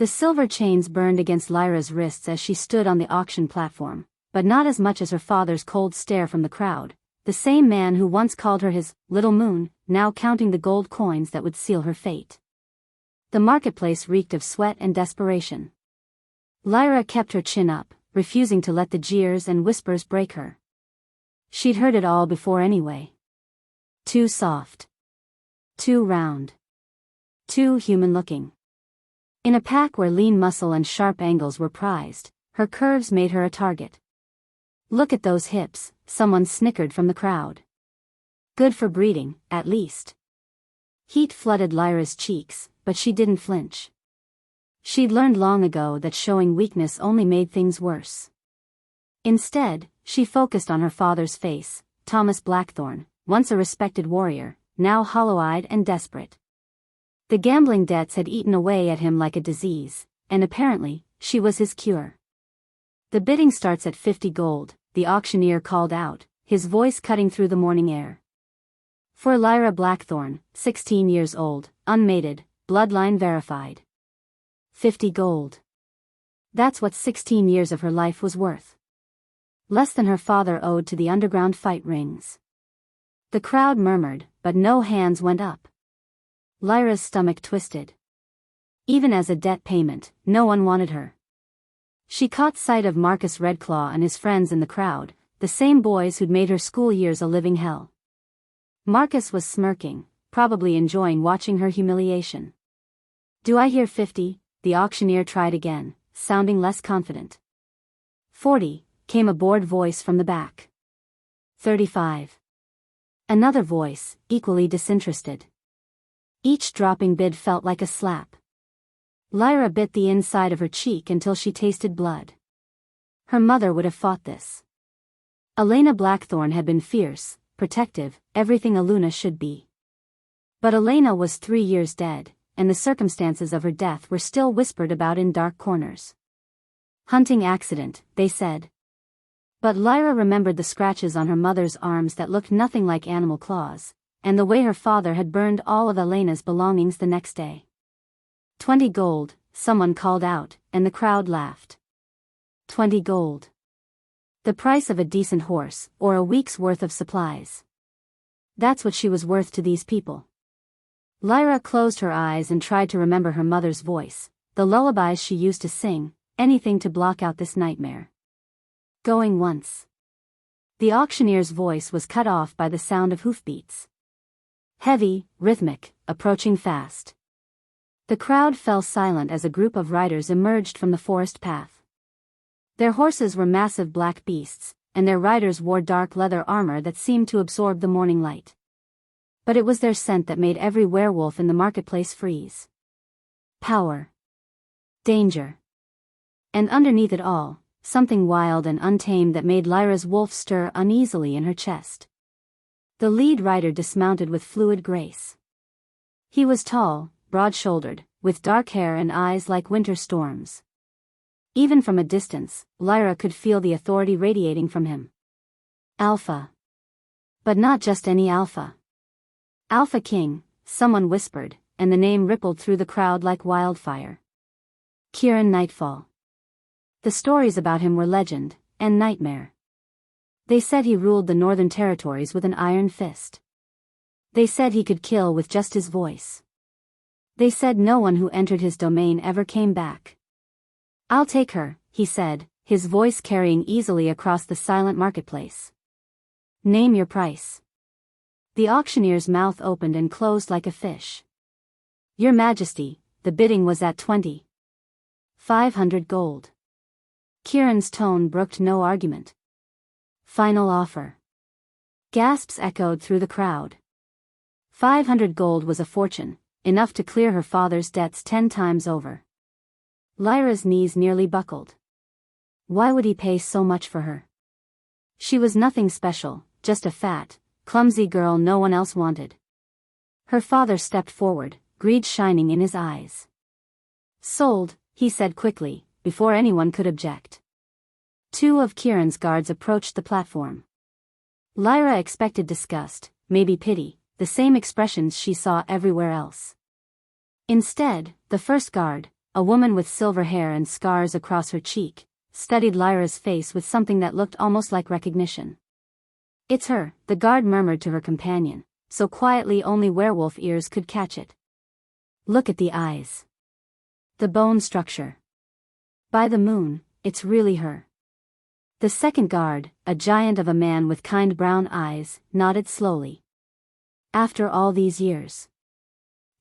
The silver chains burned against Lyra's wrists as she stood on the auction platform, but not as much as her father's cold stare from the crowd, the same man who once called her his little moon, now counting the gold coins that would seal her fate. The marketplace reeked of sweat and desperation. Lyra kept her chin up, refusing to let the jeers and whispers break her. She'd heard it all before anyway. Too soft. Too round. Too human-looking. In a pack where lean muscle and sharp angles were prized, her curves made her a target. "Look at those hips," someone snickered from the crowd. "Good for breeding, at least." Heat flooded Lyra's cheeks, but she didn't flinch. She'd learned long ago that showing weakness only made things worse. Instead, she focused on her father's face, Thomas Blackthorne, once a respected warrior, now hollow-eyed and desperate. The gambling debts had eaten away at him like a disease, and apparently, she was his cure. "The bidding starts at 50 gold, the auctioneer called out, his voice cutting through the morning air. For Lyra Blackthorne, 16 years old, unmated, bloodline verified. 50 gold. That's what 16 years of her life was worth. Less than her father owed to the underground fight rings. The crowd murmured, but no hands went up. Lyra's stomach twisted. Even as a debt payment, no one wanted her. She caught sight of Marcus Redclaw and his friends in the crowd, the same boys who'd made her school years a living hell. Marcus was smirking, probably enjoying watching her humiliation. "Do I hear 50? The auctioneer tried again, sounding less confident. 40, came a bored voice from the back. 35. Another voice, equally disinterested. Each dropping bid felt like a slap. Lyra bit the inside of her cheek until she tasted blood. Her mother would have fought this. Elena Blackthorne had been fierce, protective, everything a Luna should be. But Elena was 3 years dead, and the circumstances of her death were still whispered about in dark corners. Hunting accident, they said. But Lyra remembered the scratches on her mother's arms that looked nothing like animal claws, and the way her father had burned all of Elena's belongings the next day. 20 gold, someone called out, and the crowd laughed. 20 gold. The price of a decent horse, or a week's worth of supplies. That's what she was worth to these people. Lyra closed her eyes and tried to remember her mother's voice, the lullabies she used to sing, anything to block out this nightmare. Going once. The auctioneer's voice was cut off by the sound of hoofbeats. Heavy, rhythmic, approaching fast. The crowd fell silent as a group of riders emerged from the forest path. Their horses were massive black beasts, and their riders wore dark leather armor that seemed to absorb the morning light. But it was their scent that made every werewolf in the marketplace freeze. Power. Danger. And underneath it all, something wild and untamed that made Lyra's wolf stir uneasily in her chest. The lead rider dismounted with fluid grace. He was tall, broad-shouldered, with dark hair and eyes like winter storms. Even from a distance, Lyra could feel the authority radiating from him. Alpha. But not just any alpha. Alpha King, someone whispered, and the name rippled through the crowd like wildfire. Kieran Nightfall. The stories about him were legend, and nightmare. They said he ruled the northern territories with an iron fist. They said he could kill with just his voice. They said no one who entered his domain ever came back. "I'll take her," he said, his voice carrying easily across the silent marketplace. "Name your price." The auctioneer's mouth opened and closed like a fish. "Your Majesty, the bidding was at 20. 500 gold. Kieran's tone brooked no argument. "Final offer." Gasps echoed through the crowd. 500 gold was a fortune, enough to clear her father's debts 10 times over. Lyra's knees nearly buckled. Why would he pay so much for her? She was nothing special, just a fat, clumsy girl no one else wanted. Her father stepped forward, greed shining in his eyes. "Sold," he said quickly, before anyone could object. 2 of Kieran's guards approached the platform. Lyra expected disgust, maybe pity, the same expressions she saw everywhere else. Instead, the first guard, a woman with silver hair and scars across her cheek, studied Lyra's face with something that looked almost like recognition. "It's her," the guard murmured to her companion, so quietly only werewolf ears could catch it. "Look at the eyes. The bone structure. By the moon, it's really her." The second guard, a giant of a man with kind brown eyes, nodded slowly. "After all these years.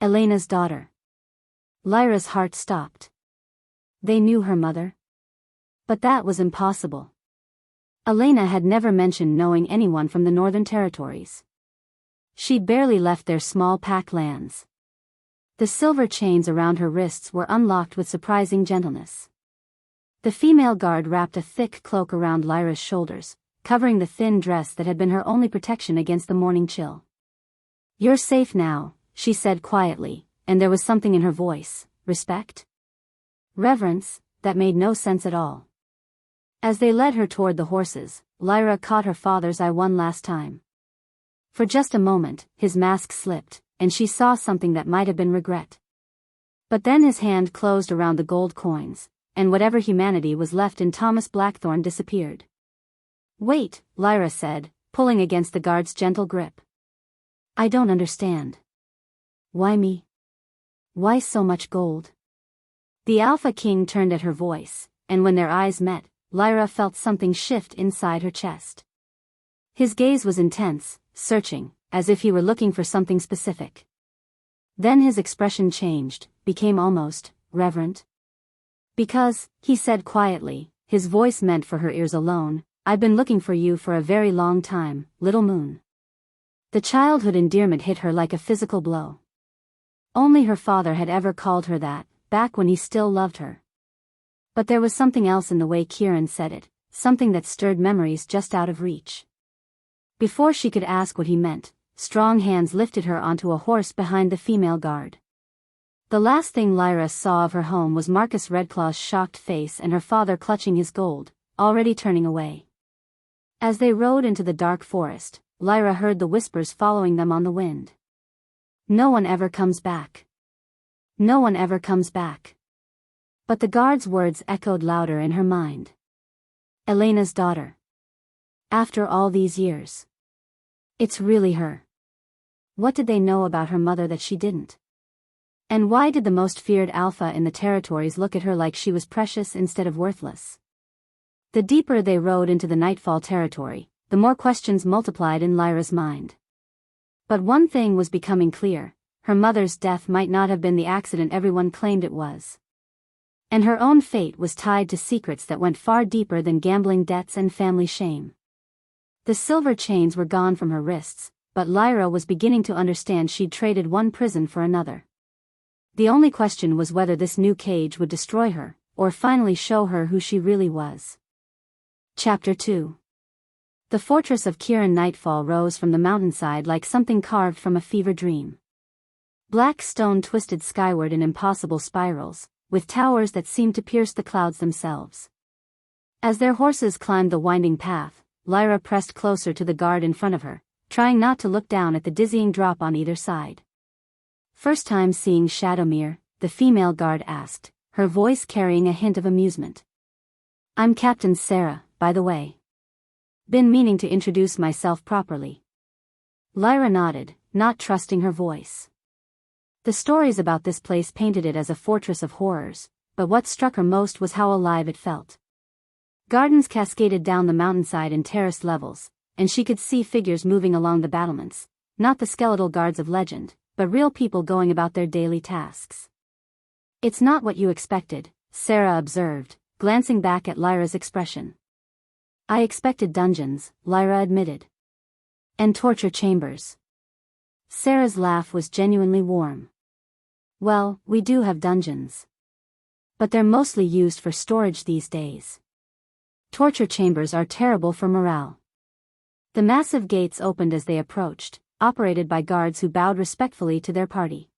Elena's daughter." Lyra's heart stopped. They knew her mother? But that was impossible. Elena had never mentioned knowing anyone from the Northern Territories. She'd barely left their small pack lands. The silver chains around her wrists were unlocked with surprising gentleness. The female guard wrapped a thick cloak around Lyra's shoulders, covering the thin dress that had been her only protection against the morning chill. "You're safe now," she said quietly, and there was something in her voice, respect? Reverence, that made no sense at all. As they led her toward the horses, Lyra caught her father's eye one last time. For just a moment, his mask slipped, and she saw something that might have been regret. But then his hand closed around the gold coins, and whatever humanity was left in Thomas Blackthorne disappeared. "Wait," Lyra said, pulling against the guard's gentle grip. "I don't understand. Why me? Why so much gold?" The Alpha King turned at her voice, and when their eyes met, Lyra felt something shift inside her chest. His gaze was intense, searching, as if he were looking for something specific. Then his expression changed, became almost reverent. "Because," he said quietly, his voice meant for her ears alone, "I've been looking for you for a very long time, little moon." The childhood endearment hit her like a physical blow. Only her father had ever called her that, back when he still loved her. But there was something else in the way Kieran said it, something that stirred memories just out of reach. Before she could ask what he meant, strong hands lifted her onto a horse behind the female guard. The last thing Lyra saw of her home was Marcus Redclaw's shocked face and her father clutching his gold, already turning away. As they rode into the dark forest, Lyra heard the whispers following them on the wind. "No one ever comes back. No one ever comes back." But the guard's words echoed louder in her mind. "Elena's daughter. After all these years. It's really her." What did they know about her mother that she didn't? And why did the most feared alpha in the territories look at her like she was precious instead of worthless? The deeper they rode into the Nightfall territory, the more questions multiplied in Lyra's mind. But one thing was becoming clear: her mother's death might not have been the accident everyone claimed it was. And her own fate was tied to secrets that went far deeper than gambling debts and family shame. The silver chains were gone from her wrists, but Lyra was beginning to understand she'd traded one prison for another. The only question was whether this new cage would destroy her, or finally show her who she really was. Chapter 2. The fortress of Kieran Nightfall rose from the mountainside like something carved from a fever dream. Black stone twisted skyward in impossible spirals, with towers that seemed to pierce the clouds themselves. As their horses climbed the winding path, Lyra pressed closer to the guard in front of her, trying not to look down at the dizzying drop on either side. "First time seeing Shadowmere?" the female guard asked, her voice carrying a hint of amusement. "I'm Captain Sarah, by the way. Been meaning to introduce myself properly." Lyra nodded, not trusting her voice. The stories about this place painted it as a fortress of horrors, but what struck her most was how alive it felt. Gardens cascaded down the mountainside in terraced levels, and she could see figures moving along the battlements, not the skeletal guards of legend, but real people going about their daily tasks. "It's not what you expected," Sarah observed, glancing back at Lyra's expression. "I expected dungeons," Lyra admitted. "And torture chambers." Sarah's laugh was genuinely warm. "Well, we do have dungeons. But they're mostly used for storage these days. Torture chambers are terrible for morale." The massive gates opened as they approached, operated by guards who bowed respectfully to their party.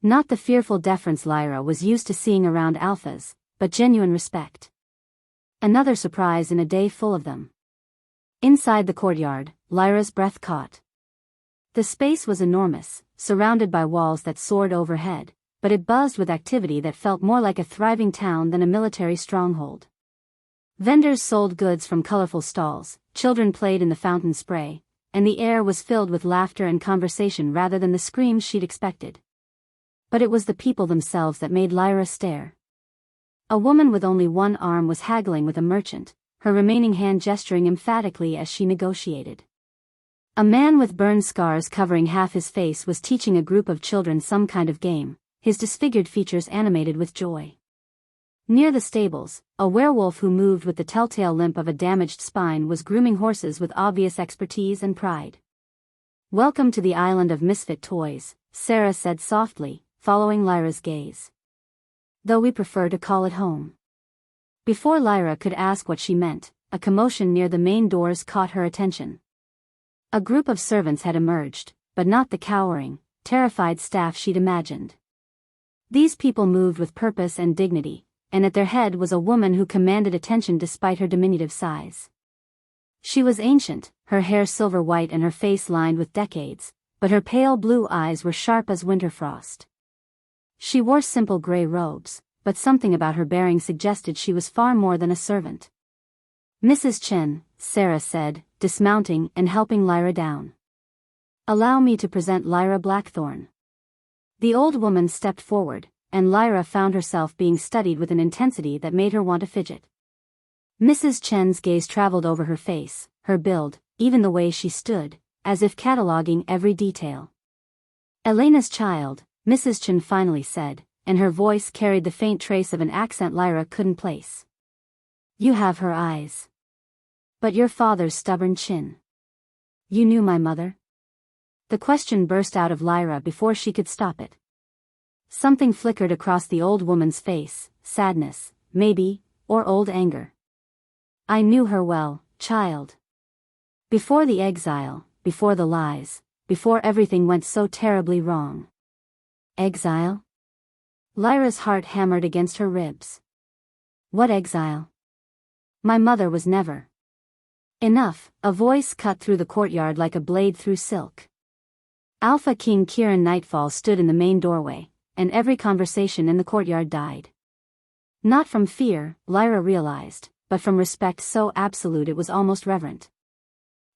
Not the fearful deference Lyra was used to seeing around alphas, but genuine respect. Another surprise in a day full of them. Inside the courtyard, Lyra's breath caught. The space was enormous, surrounded by walls that soared overhead, but it buzzed with activity that felt more like a thriving town than a military stronghold. Vendors sold goods from colorful stalls, children played in the fountain spray, and the air was filled with laughter and conversation rather than the screams she'd expected. But it was the people themselves that made Lyra stare. A woman with only one arm was haggling with a merchant, her remaining hand gesturing emphatically as she negotiated. A man with burn scars covering half his face was teaching a group of children some kind of game, his disfigured features animated with joy. Near the stables, a werewolf who moved with the telltale limp of a damaged spine was grooming horses with obvious expertise and pride. "Welcome to the island of misfit toys," Sarah said softly, following Lyra's gaze. "Though we prefer to call it home." Before Lyra could ask what she meant, a commotion near the main doors caught her attention. A group of servants had emerged, but not the cowering, terrified staff she'd imagined. These people moved with purpose and dignity, and at their head was a woman who commanded attention despite her diminutive size. She was ancient, her hair silver white and her face lined with decades, but her pale blue eyes were sharp as winter frost. She wore simple gray robes, but something about her bearing suggested she was far more than a servant. "Mrs. Chen," Sarah said, dismounting and helping Lyra down. "Allow me to present Lyra Blackthorn." The old woman stepped forward, and Lyra found herself being studied with an intensity that made her want to fidget. Mrs. Chen's gaze traveled over her face, her build, even the way she stood, as if cataloging every detail. "Elena's child," Mrs. Chen finally said, and her voice carried the faint trace of an accent Lyra couldn't place. "You have her eyes. But your father's stubborn chin. You knew my mother?" The question burst out of Lyra before she could stop it. Something flickered across the old woman's face, sadness, maybe, or old anger. "I knew her well, child. Before the exile, before the lies, before everything went so terribly wrong." "Exile?" Lyra's heart hammered against her ribs. "What exile? My mother was never." "Enough," a voice cut through the courtyard like a blade through silk. Alpha King Kiran Nightfall stood in the main doorway, and every conversation in the courtyard died. Not from fear, Lyra realized, but from respect so absolute it was almost reverent.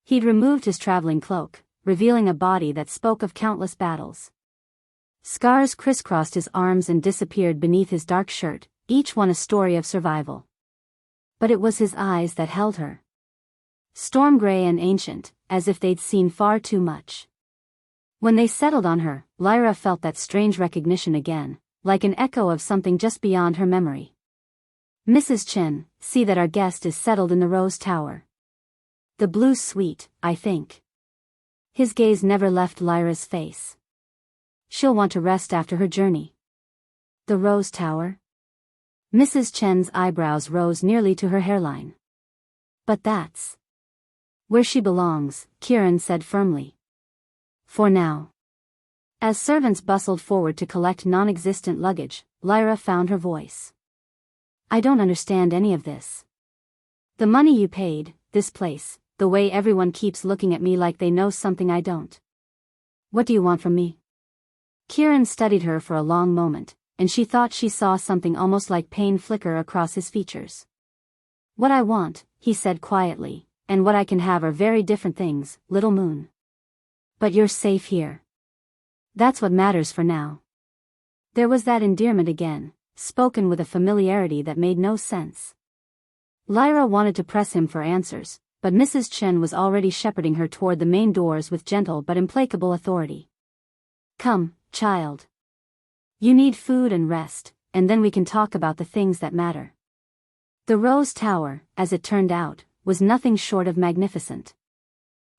He'd removed his traveling cloak, revealing a body that spoke of countless battles. Scars crisscrossed his arms and disappeared beneath his dark shirt, each one a story of survival. But it was his eyes that held her. Storm gray and ancient, as if they'd seen far too much. When they settled on her, Lyra felt that strange recognition again, like an echo of something just beyond her memory. "Mrs. Chen, see that our guest is settled in the Rose Tower. The Blue Suite, I think." His gaze never left Lyra's face. "She'll want to rest after her journey." "The Rose Tower?" Mrs. Chen's eyebrows rose nearly to her hairline. "But that's where she belongs," Kiran said firmly. "For now." As servants bustled forward to collect non-existent luggage, Lyra found her voice. "I don't understand any of this. The money you paid, this place, the way everyone keeps looking at me like they know something I don't. What do you want from me?" Kiran studied her for a long moment, and she thought she saw something almost like pain flicker across his features. "What I want," he said quietly, "and what I can have are very different things, little moon. But you're safe here. That's what matters for now." There was that endearment again, spoken with a familiarity that made no sense. Lyra wanted to press him for answers, but Mrs. Chen was already shepherding her toward the main doors with gentle but implacable authority. "Come, child. You need food and rest, and then we can talk about the things that matter." The Rose Tower, as it turned out, was nothing short of magnificent.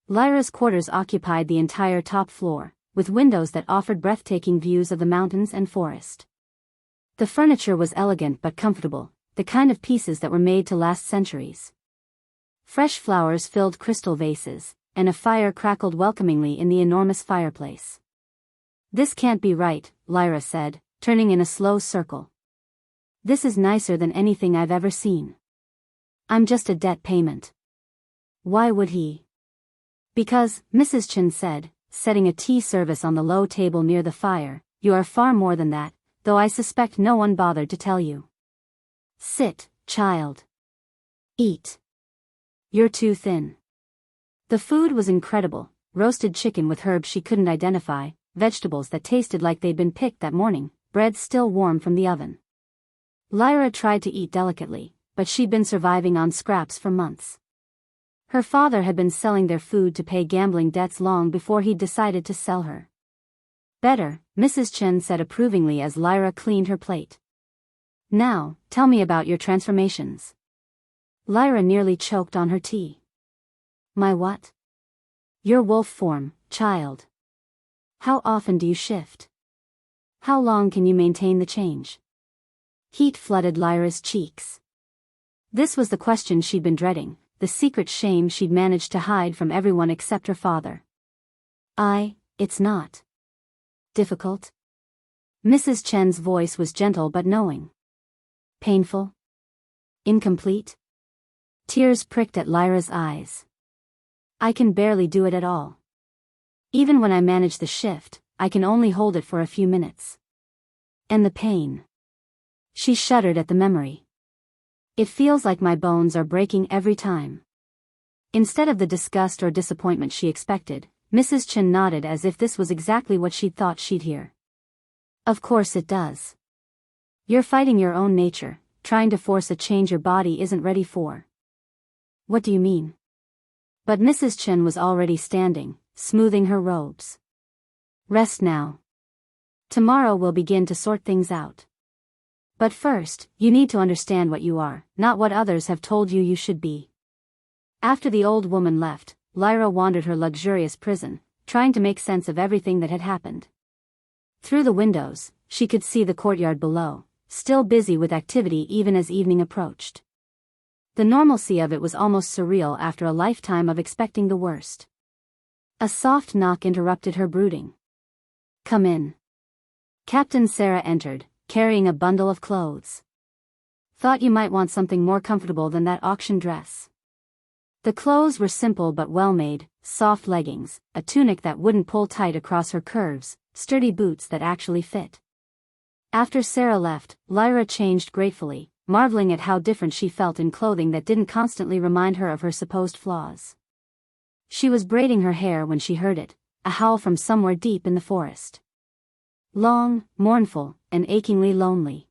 Lyra's quarters occupied the entire top floor, with windows that offered breathtaking views of the mountains and forest. The furniture was elegant but comfortable, the kind of pieces that were made to last centuries. Fresh flowers filled crystal vases, and a fire crackled welcomingly in the enormous fireplace. "This can't be right," Lyra said, turning in a slow circle. "This is nicer than anything I've ever seen. I'm just a debt payment." "Why would he?" "Because," Mrs. Chen said, setting a tea service on the low table near the fire, "you are far more than that, though I suspect no one bothered to tell you. Sit, child. Eat. You're too thin. The food was incredible: roasted chicken with herbs she couldn't identify, vegetables that tasted like they'd been picked that morning, bread still warm from the oven. Lyra tried to eat delicately, but she'd been surviving on scraps for months. Her father had been selling their food to pay gambling debts long before he'd decided to sell her. Better, Mrs. Chen said approvingly as Lyra cleaned her plate. Now, tell me about your transformations. Lyra nearly choked on her tea. My what? Your wolf form, child. How often do you shift? How long can you maintain the change? Heat flooded Lyra's cheeks. This was the question she'd been dreading, the secret shame she'd managed to hide from everyone except her father. It's not difficult. Mrs. Chen's voice was gentle but knowing. Painful? Incomplete? Tears pricked at Lyra's eyes. I can barely do it at all. Even when I manage the shift, I can only hold it for a few minutes. And the pain. She shuddered at the memory. It feels like my bones are breaking every time. Instead of the disgust or disappointment she expected, Mrs. Chen nodded as if this was exactly what she'd thought she'd hear. Of course it does. You're fighting your own nature, trying to force a change your body isn't ready for. What do you mean? But Mrs. Chen was already standing, smoothing her robes. Rest now. Tomorrow we'll begin to sort things out. But first, you need to understand what you are, not what others have told you you should be. After the old woman left, Lyra wandered her luxurious prison, trying to make sense of everything that had happened. Through the windows, she could see the courtyard below, still busy with activity even as evening approached. The normalcy of it was almost surreal after a lifetime of expecting the worst. A soft knock interrupted her brooding. Come in. Captain Sarah entered, carrying a bundle of clothes. Thought you might want something more comfortable than that auction dress. The clothes were simple but well-made: soft leggings, a tunic that wouldn't pull tight across her curves, sturdy boots that actually fit. After Sarah left, Lyra changed gratefully, marveling at how different she felt in clothing that didn't constantly remind her of her supposed flaws. She was braiding her hair when she heard it, a howl from somewhere deep in the forest. Long, mournful, and achingly lonely.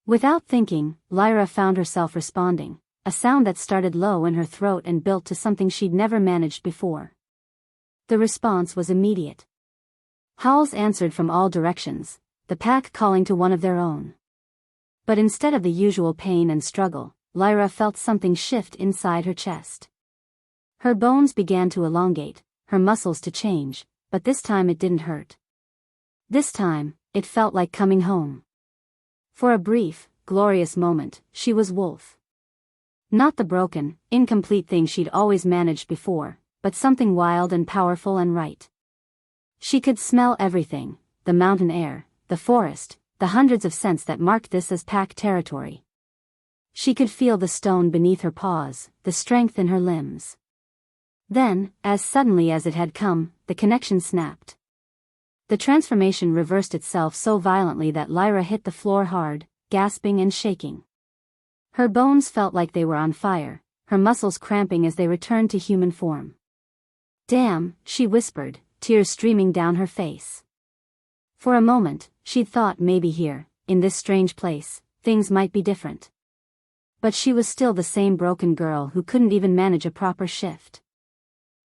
Without thinking, Lyra found herself responding, a sound that started low in her throat and built to something she'd never managed before. The response was immediate. Howls answered from all directions, the pack calling to one of their own. But instead of the usual pain and struggle, Lyra felt something shift inside her chest. Her bones began to elongate, her muscles to change, but this time it didn't hurt. This time, it felt like coming home. For a brief, glorious moment, she was Wolf. Not the broken, incomplete thing she'd always managed before, but something wild and powerful and right. She could smell everything: the mountain air, the forest, the hundreds of scents that marked this as pack territory. She could feel the stone beneath her paws, the strength in her limbs. Then, as suddenly as it had come, the connection snapped. The transformation reversed itself so violently that Lyra hit the floor hard, gasping and shaking. Her bones felt like they were on fire, her muscles cramping as they returned to human form. Damn, she whispered, tears streaming down her face. For a moment, she'd thought maybe here, in this strange place, things might be different. But she was still the same broken girl who couldn't even manage a proper shift.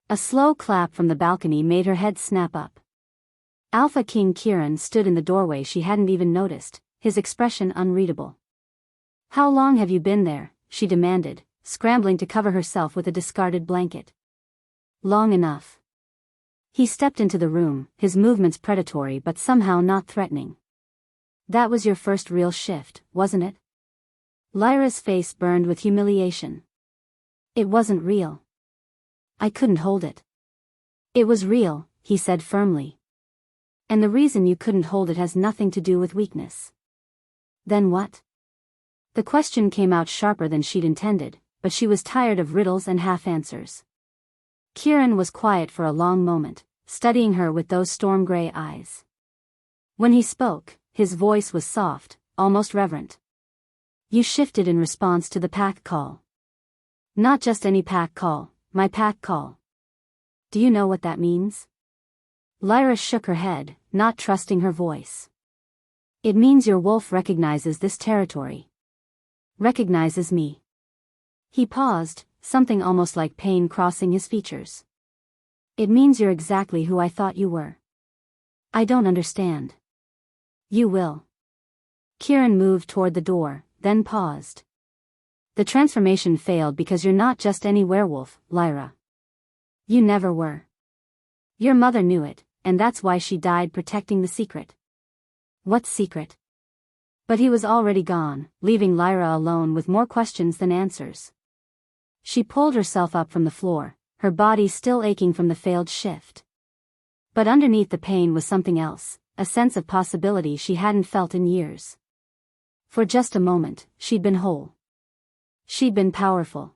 A slow clap from the balcony made her head snap up. Alpha King Kieran stood in the doorway. She hadn't even noticed, his expression unreadable. How long have you been there? She demanded, scrambling to cover herself with a discarded blanket. Long enough. He stepped into the room, his movements predatory but somehow not threatening. That was your first real shift, wasn't it? Lyra's face burned with humiliation. It wasn't real. I couldn't hold it. It was real, he said firmly. And the reason you couldn't hold it has nothing to do with weakness. Then what? The question came out sharper than she'd intended, but she was tired of riddles and half-answers. Kieran was quiet for a long moment, studying her with those storm-gray eyes. When he spoke, His voice was soft, almost reverent. You shifted in response to the pack call. Not just any pack call, my pack call. Do you know what that means? Lyra shook her head, not trusting her voice. It means your wolf recognizes this territory. Recognizes me. He paused, something almost like pain crossing his features. It means you're exactly who I thought you were. I don't understand. You will. Kieran moved toward the door, then paused. The transformation failed because you're not just any werewolf, Lyra. You never were. Your mother knew it, and that's why she died protecting the secret. What secret? But he was already gone, leaving Lyra alone with more questions than answers. She pulled herself up from the floor, her body still aching from the failed shift. But underneath the pain was something else, a sense of possibility she hadn't felt in years. For just a moment, she'd been whole. She'd been powerful.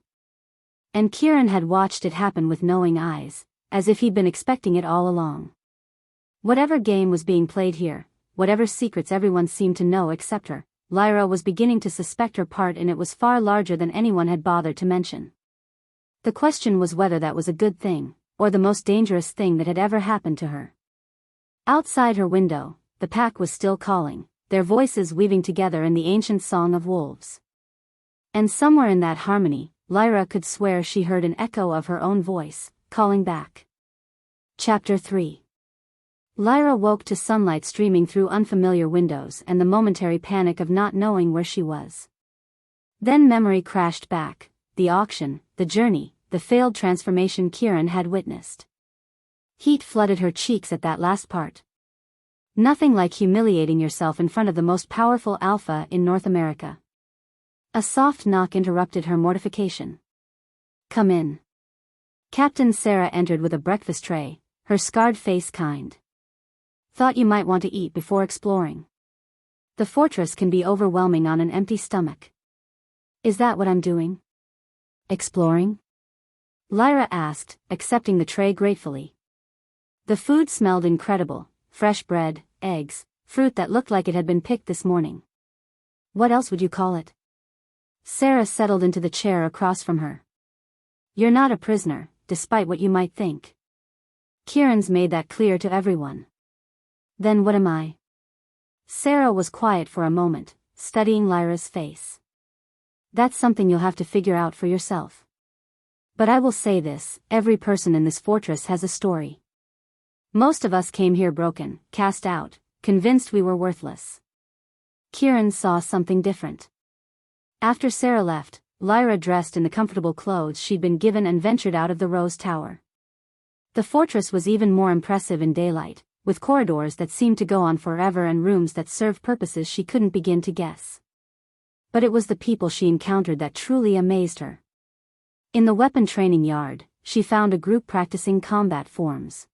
And Kieran had watched it happen with knowing eyes, as if he'd been expecting it all along. Whatever game was being played here, whatever secrets everyone seemed to know except her, Lyra was beginning to suspect her part in it was far larger than anyone had bothered to mention. The question was whether that was a good thing, or the most dangerous thing that had ever happened to her. Outside her window, the pack was still calling, their voices weaving together in the ancient song of wolves. And somewhere in that harmony, Lyra could swear she heard an echo of her own voice, calling back. Chapter 3. Lyra woke to sunlight streaming through unfamiliar windows and the momentary panic of not knowing where she was. Then memory crashed back, the auction, the journey, the failed transformation Kieran had witnessed. Heat flooded her cheeks at that last part. Nothing like humiliating yourself in front of the most powerful alpha in North America. A soft knock interrupted her mortification. Come in. Captain Sarah entered with a breakfast tray, her scarred face kind. Thought you might want to eat before exploring. The fortress can be overwhelming on an empty stomach. Is that what I'm doing? Exploring? Lyra asked, accepting the tray gratefully. The food smelled incredible, fresh bread, eggs, fruit that looked like it had been picked this morning. What else would you call it? Sarah settled into the chair across from her. You're not a prisoner, despite what you might think. Kieran's made that clear to everyone. Then what am I? Sarah was quiet for a moment, studying Lyra's face. That's something you'll have to figure out for yourself. But I will say this, every person in this fortress has a story. Most of us came here broken, cast out, convinced we were worthless. Kieran saw something different. After Sarah left, Lyra dressed in the comfortable clothes she'd been given and ventured out of the Rose Tower. The fortress was even more impressive in daylight, with corridors that seemed to go on forever and rooms that served purposes she couldn't begin to guess. But it was the people she encountered that truly amazed her. In the weapon training yard, she found a group practicing combat forms.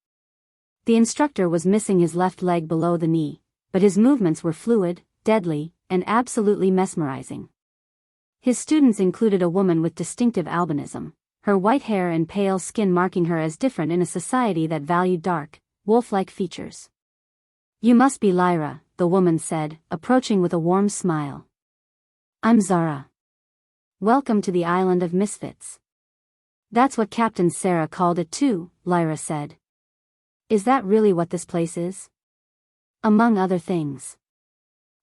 The instructor was missing his left leg below the knee, but his movements were fluid, deadly, and absolutely mesmerizing. His students included a woman with distinctive albinism, her white hair and pale skin marking her as different in a society that valued dark, wolf-like features. You must be Lyra, the woman said, approaching with a warm smile. I'm Zara. Welcome to the island of misfits. That's what Captain Sarah called it too, Lyra said. Is that really what this place is? Among other things.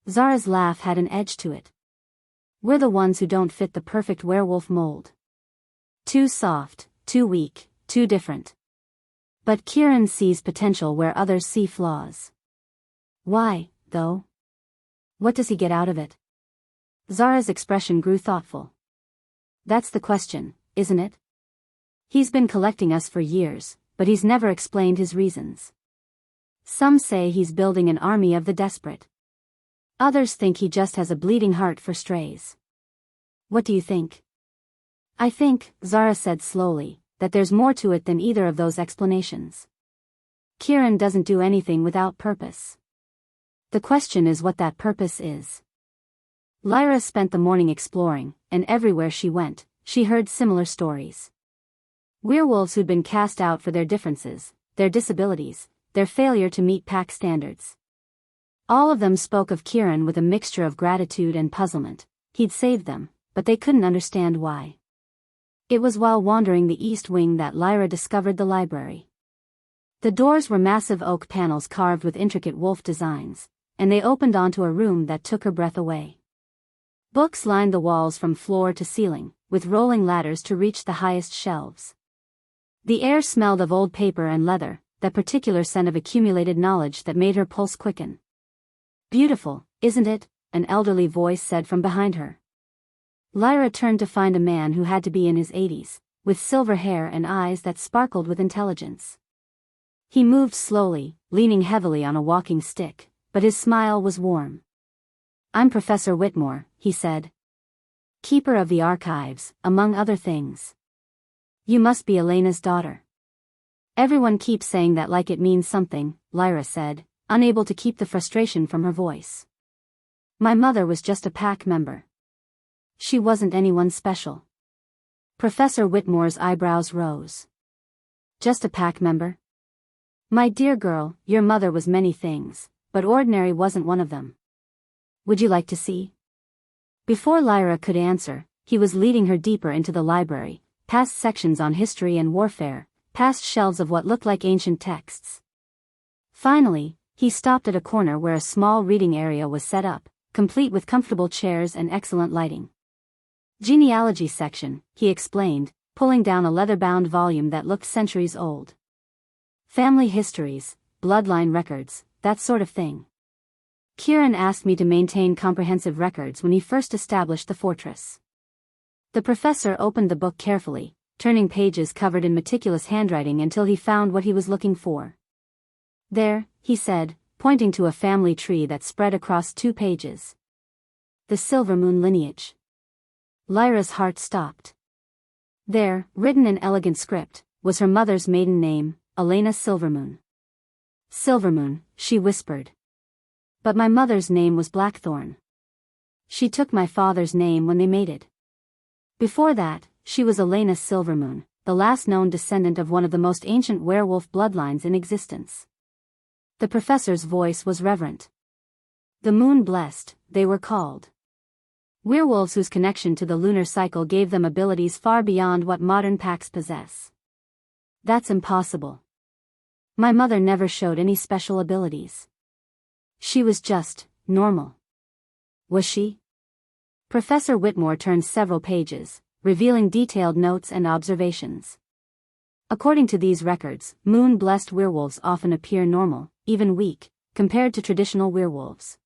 Zara's laugh had an edge to it. We're the ones who don't fit the perfect werewolf mold. Too soft, too weak, too different. But Kieran sees potential where others see flaws. Why, though? What does he get out of it? Zara's expression grew thoughtful. That's the question, isn't it? He's been collecting us for years, but he's never explained his reasons. Some say he's building an army of the desperate. Others think he just has a bleeding heart for strays. What do you think? I think, Zara said slowly, that there's more to it than either of those explanations. Kieran doesn't do anything without purpose. The question is what that purpose is. Lyra spent the morning exploring, and everywhere she went, she heard similar stories. Werewolves who'd been cast out for their differences, their disabilities, their failure to meet pack standards. All of them spoke of Kieran with a mixture of gratitude and puzzlement. He'd saved them, but they couldn't understand why. It was while wandering the East Wing that Lyra discovered the library. The doors were massive oak panels carved with intricate wolf designs, and they opened onto a room that took her breath away. Books lined the walls from floor to ceiling, with rolling ladders to reach the highest shelves. The air smelled of old paper and leather, that particular scent of accumulated knowledge that made her pulse quicken. "Beautiful, isn't it?" an elderly voice said from behind her. Lyra turned to find a man who had to be in his 80s, with silver hair and eyes that sparkled with intelligence. He moved slowly, leaning heavily on a walking stick, but his smile was warm. "I'm Professor Whitmore," he said. "Keeper of the archives, among other things. You must be Elena's daughter." "Everyone keeps saying that like it means something," Lyra said, unable to keep the frustration from her voice. "My mother was just a pack member. She wasn't anyone special." Professor Whitmore's eyebrows rose. "Just a pack member? My dear girl, your mother was many things, but ordinary wasn't one of them. Would you like to see?" Before Lyra could answer, he was leading her deeper into the library, past sections on history and warfare, past shelves of what looked like ancient texts. Finally, he stopped at a corner where a small reading area was set up, complete with comfortable chairs and excellent lighting. "Genealogy section," he explained, pulling down a leather-bound volume that looked centuries old. "Family histories, bloodline records, that sort of thing. Kieran asked me to maintain comprehensive records when he first established the fortress." The professor opened the book carefully, turning pages covered in meticulous handwriting until he found what he was looking for. "There," he said, pointing to a family tree that spread across 2 pages. "The Silvermoon lineage." Lyra's heart stopped. There, written in elegant script, was her mother's maiden name, Elena Silvermoon. "Silvermoon," she whispered. "But my mother's name was Blackthorn. She took my father's name when they mated. Before that, she was Elena Silvermoon, the last known descendant of one of the most ancient werewolf bloodlines in existence." The professor's voice was reverent. "The Moon Blessed, they were called. Werewolves whose connection to the lunar cycle gave them abilities far beyond what modern packs possess." "That's impossible. My mother never showed any special abilities. She was just normal." "Was she?" Professor Whitmore turned several pages, revealing detailed notes and observations. "According to these records, moon-blessed werewolves often appear normal, even weak, compared to traditional werewolves.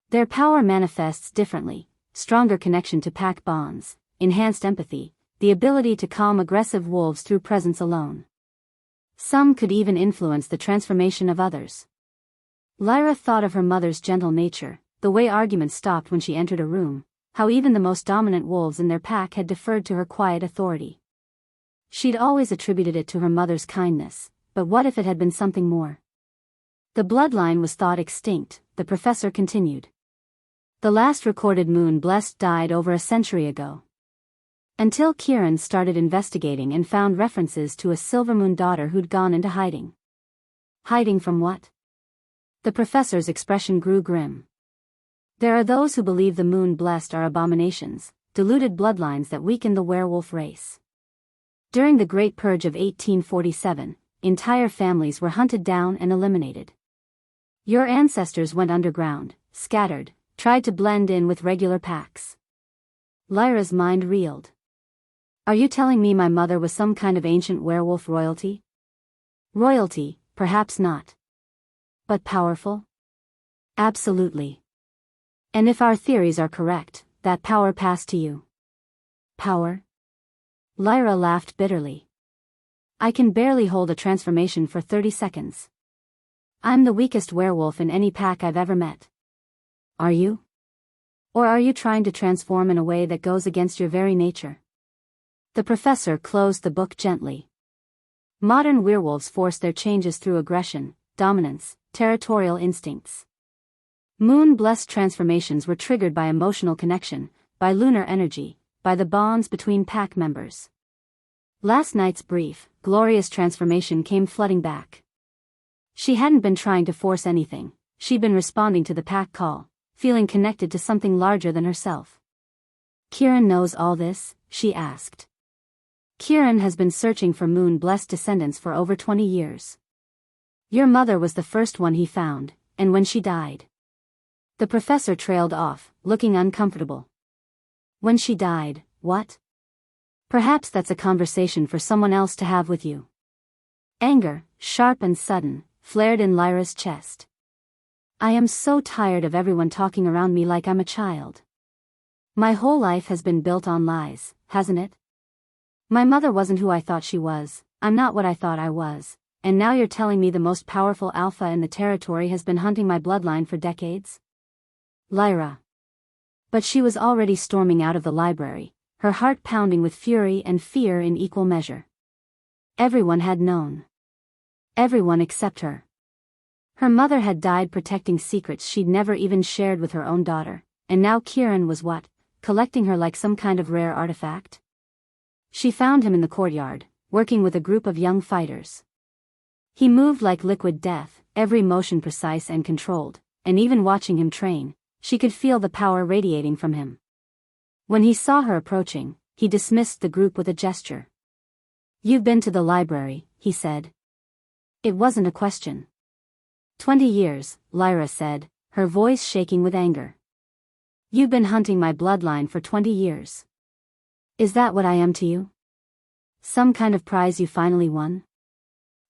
Their power manifests differently: stronger connection to pack bonds, enhanced empathy, the ability to calm aggressive wolves through presence alone. Some could even influence the transformation of others." Lyra thought of her mother's gentle nature, the way arguments stopped when she entered a room, how even the most dominant wolves in their pack had deferred to her quiet authority. She'd always attributed it to her mother's kindness, but what if it had been something more? "The bloodline was thought extinct," the professor continued. "The last recorded moon-blessed died over a century ago. Until Kieran started investigating and found references to a Silvermoon daughter who'd gone into hiding." "Hiding from what?" The professor's expression grew grim. "There are those who believe the moon-blessed are abominations, deluded bloodlines that weaken the werewolf race. During the Great Purge of 1847, entire families were hunted down and eliminated. Your ancestors went underground, scattered, tried to blend in with regular packs." Lyra's mind reeled. "Are you telling me my mother was some kind of ancient werewolf royalty?" "Royalty, perhaps not. But powerful?" "Absolutely. And if our theories are correct, that power passed to you." "Power?" Lyra laughed bitterly. "I can barely hold a transformation for 30 seconds. I'm the weakest werewolf in any pack I've ever met." "Are you? Or are you trying to transform in a way that goes against your very nature?" The professor closed the book gently. "Modern werewolves force their changes through aggression, dominance, territorial instincts. Moon-blessed transformations were triggered by emotional connection, by lunar energy, by the bonds between pack members. Last night's brief, glorious transformation came flooding back. She hadn't been trying to force anything, she'd been responding to the pack call, feeling connected to something larger than herself. Kieran knows all this, she asked. Kieran has been searching for moon-blessed descendants for over 20 years. Your mother was the first one he found, and when she died. The professor trailed off, looking uncomfortable. When she died, what? Perhaps that's a conversation for someone else to have with you. Anger, sharp and sudden, flared in Lyra's chest. I am so tired of everyone talking around me like I'm a child. My whole life has been built on lies, hasn't it? My mother wasn't who I thought she was, I'm not what I thought I was, and now you're telling me the most powerful alpha in the territory has been hunting my bloodline for decades? Lyra. But she was already storming out of the library, her heart pounding with fury and fear in equal measure. Everyone had known. Everyone except her. Her mother had died protecting secrets she'd never even shared with her own daughter, and now Kieran was what? Collecting her like some kind of rare artifact? She found him in the courtyard, working with a group of young fighters. He moved like liquid death, every motion precise and controlled, and even watching him train, she could feel the power radiating from him. When he saw her approaching, he dismissed the group with a gesture. You've been to the library, he said. It wasn't a question. 20 years, Lyra said, her voice shaking with anger. You've been hunting my bloodline for 20 years. Is that what I am to you? Some kind of prize you finally won?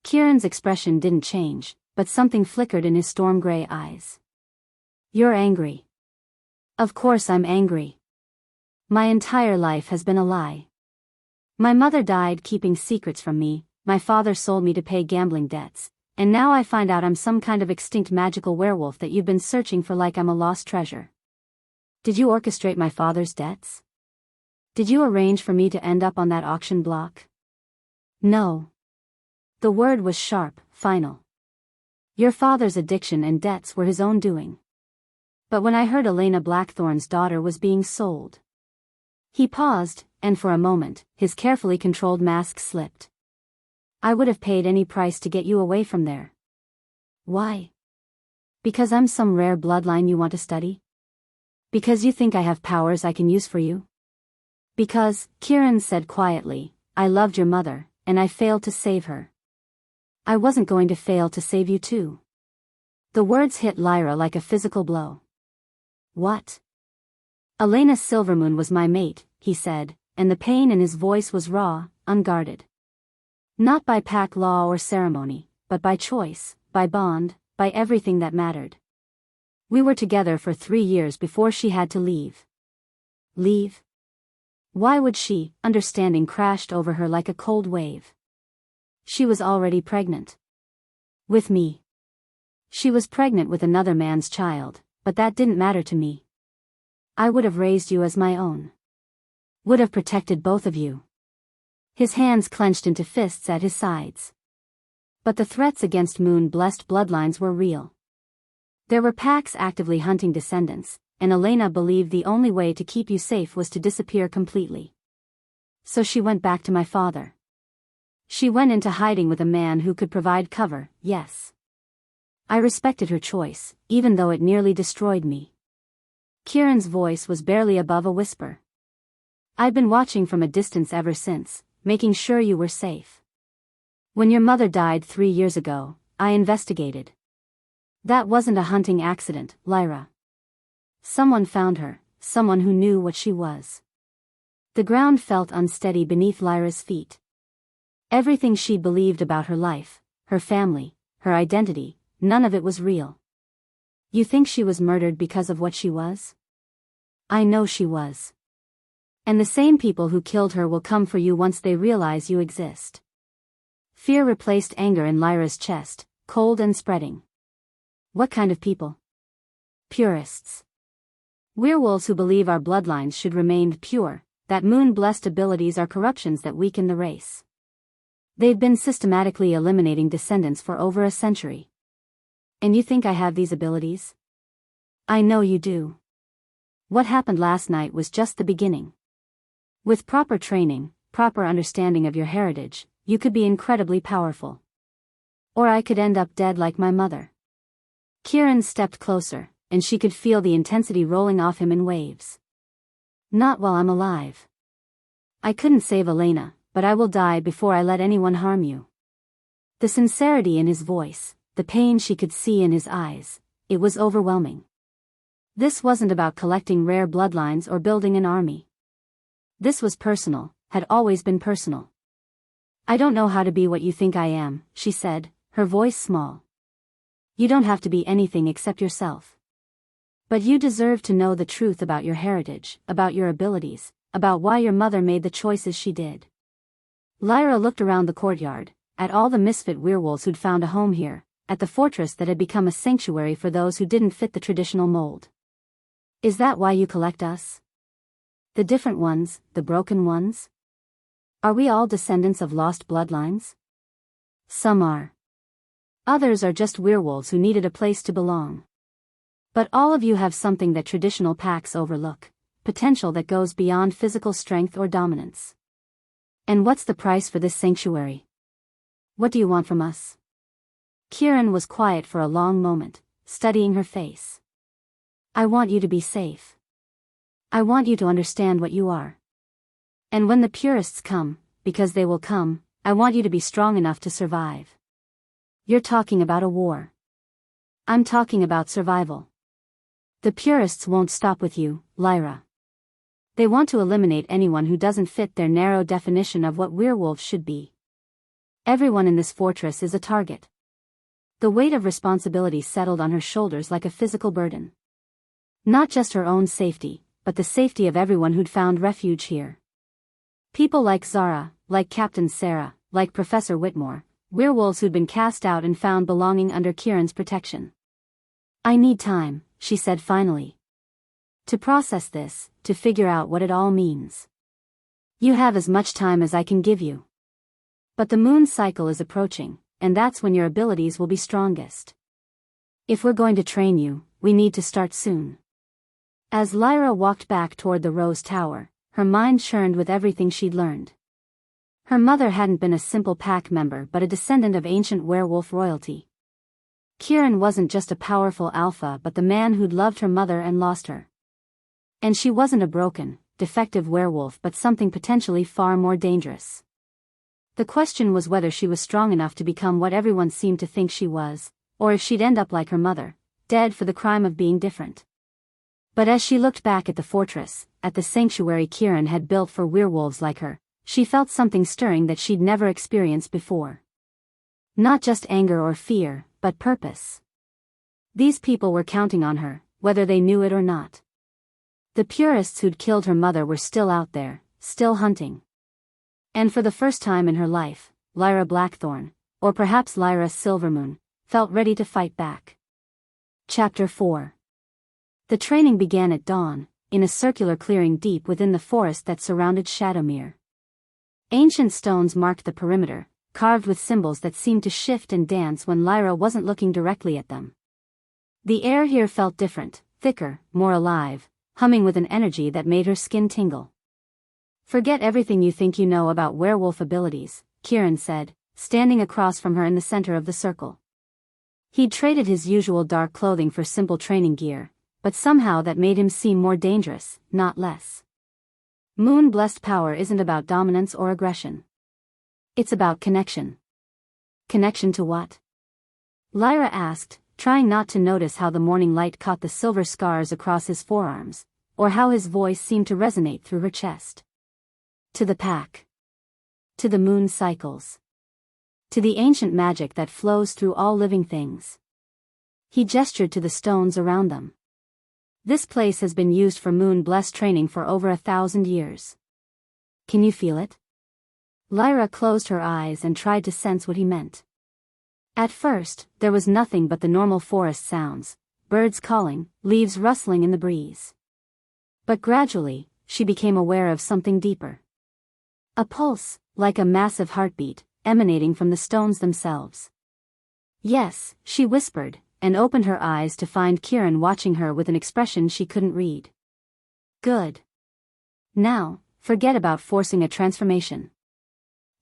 Kieran's expression didn't change, but something flickered in his storm-gray eyes. You're angry. Of course I'm angry. My entire life has been a lie. My mother died keeping secrets from me, my father sold me to pay gambling debts, and now I find out I'm some kind of extinct magical werewolf that you've been searching for like I'm a lost treasure. Did you orchestrate my father's debts? Did you arrange for me to end up on that auction block? No. The word was sharp, final. Your father's addiction and debts were his own doing. But when I heard Elena Blackthorn's daughter was being sold. He paused, and for a moment, his carefully controlled mask slipped. I would have paid any price to get you away from there. Why? Because I'm some rare bloodline you want to study? Because you think I have powers I can use for you? Because, Kieran said quietly, I loved your mother, and I failed to save her. I wasn't going to fail to save you too. The words hit Lyra like a physical blow. What? Elena Silvermoon was my mate, he said, and the pain in his voice was raw, unguarded. Not by pack law or ceremony, but by choice, by bond, by everything that mattered. We were together for 3 years before she had to leave. Leave? Why would she? Understanding crashed over her like a cold wave. She was already pregnant. With me. She was pregnant with another man's child, but that didn't matter to me. I would have raised you as my own. Would have protected both of you. His hands clenched into fists at his sides. But the threats against moon-blessed bloodlines were real. There were packs actively hunting descendants, and Elena believed the only way to keep you safe was to disappear completely. So she went back to my father. She went into hiding with a man who could provide cover, yes. I respected her choice, even though it nearly destroyed me. Kieran's voice was barely above a whisper. I've been watching from a distance ever since, making sure you were safe. When your mother died 3 years ago, I investigated. That wasn't a hunting accident, Lyra. Someone found her, someone who knew what she was. The ground felt unsteady beneath Lyra's feet. Everything she believed about her life, her family, her identity, none of it was real. You think she was murdered because of what she was? I know she was. And the same people who killed her will come for you once they realize you exist. Fear replaced anger in Lyra's chest, cold and spreading. What kind of people? Purists. Werewolves who believe our bloodlines should remain pure, that moon-blessed abilities are corruptions that weaken the race. They've been systematically eliminating descendants for over a century. And you think I have these abilities? I know you do. What happened last night was just the beginning. With proper training, proper understanding of your heritage, you could be incredibly powerful. Or I could end up dead like my mother. Kieran stepped closer, and she could feel the intensity rolling off him in waves. Not while I'm alive. I couldn't save Elena, but I will die before I let anyone harm you. The sincerity in his voice, the pain she could see in his eyes, it was overwhelming. This wasn't about collecting rare bloodlines or building an army. This was personal, had always been personal. I don't know how to be what you think I am, she said, her voice small. You don't have to be anything except yourself. But you deserve to know the truth about your heritage, about your abilities, about why your mother made the choices she did. Lyra looked around the courtyard, at all the misfit werewolves who'd found a home here, at the fortress that had become a sanctuary for those who didn't fit the traditional mold. Is that why you collect us? The different ones, the broken ones? Are we all descendants of lost bloodlines? Some are. Others are just werewolves who needed a place to belong. But all of you have something that traditional packs overlook, potential that goes beyond physical strength or dominance. And what's the price for this sanctuary? What do you want from us? Kieran was quiet for a long moment, studying her face. I want you to be safe. I want you to understand what you are. And when the purists come, because they will come, I want you to be strong enough to survive. You're talking about a war. I'm talking about survival. The purists won't stop with you, Lyra. They want to eliminate anyone who doesn't fit their narrow definition of what werewolves should be. Everyone in this fortress is a target. The weight of responsibility settled on her shoulders like a physical burden. Not just her own safety, but the safety of everyone who'd found refuge here. People like Zara, like Captain Sarah, like Professor Whitmore, werewolves who'd been cast out and found belonging under Kieran's protection. I need time, she said finally. To process this, to figure out what it all means. You have as much time as I can give you. But the moon cycle is approaching, and that's when your abilities will be strongest. If we're going to train you, we need to start soon. As Lyra walked back toward the Rose Tower, her mind churned with everything she'd learned. Her mother hadn't been a simple pack member but a descendant of ancient werewolf royalty. Kieran wasn't just a powerful alpha but the man who'd loved her mother and lost her. And she wasn't a broken, defective werewolf but something potentially far more dangerous. The question was whether she was strong enough to become what everyone seemed to think she was, or if she'd end up like her mother, dead for the crime of being different. But as she looked back at the fortress, at the sanctuary Kieran had built for werewolves like her, she felt something stirring that she'd never experienced before. Not just anger or fear, but purpose. These people were counting on her, whether they knew it or not. The purists who'd killed her mother were still out there, still hunting. And for the first time in her life, Lyra Blackthorn, or perhaps Lyra Silvermoon, felt ready to fight back. Chapter 4. The training began at dawn, in a circular clearing deep within the forest that surrounded Shadowmere. Ancient stones marked the perimeter, carved with symbols that seemed to shift and dance when Lyra wasn't looking directly at them. The air here felt different, thicker, more alive, humming with an energy that made her skin tingle. Forget everything you think you know about werewolf abilities, Kieran said, standing across from her in the center of the circle. He'd traded his usual dark clothing for simple training gear, but somehow that made him seem more dangerous, not less. Moon-blessed power isn't about dominance or aggression. It's about connection. Connection to what? Lyra asked, trying not to notice how the morning light caught the silver scars across his forearms, or how his voice seemed to resonate through her chest. To the pack. To the moon cycles. To the ancient magic that flows through all living things. He gestured to the stones around them. This place has been used for moon-blessed training for over 1,000 years. Can you feel it? Lyra closed her eyes and tried to sense what he meant. At first, there was nothing but the normal forest sounds, birds calling, leaves rustling in the breeze. But gradually, she became aware of something deeper. A pulse, like a massive heartbeat, emanating from the stones themselves. Yes, she whispered, and opened her eyes to find Kieran watching her with an expression she couldn't read. Good. Now, forget about forcing a transformation.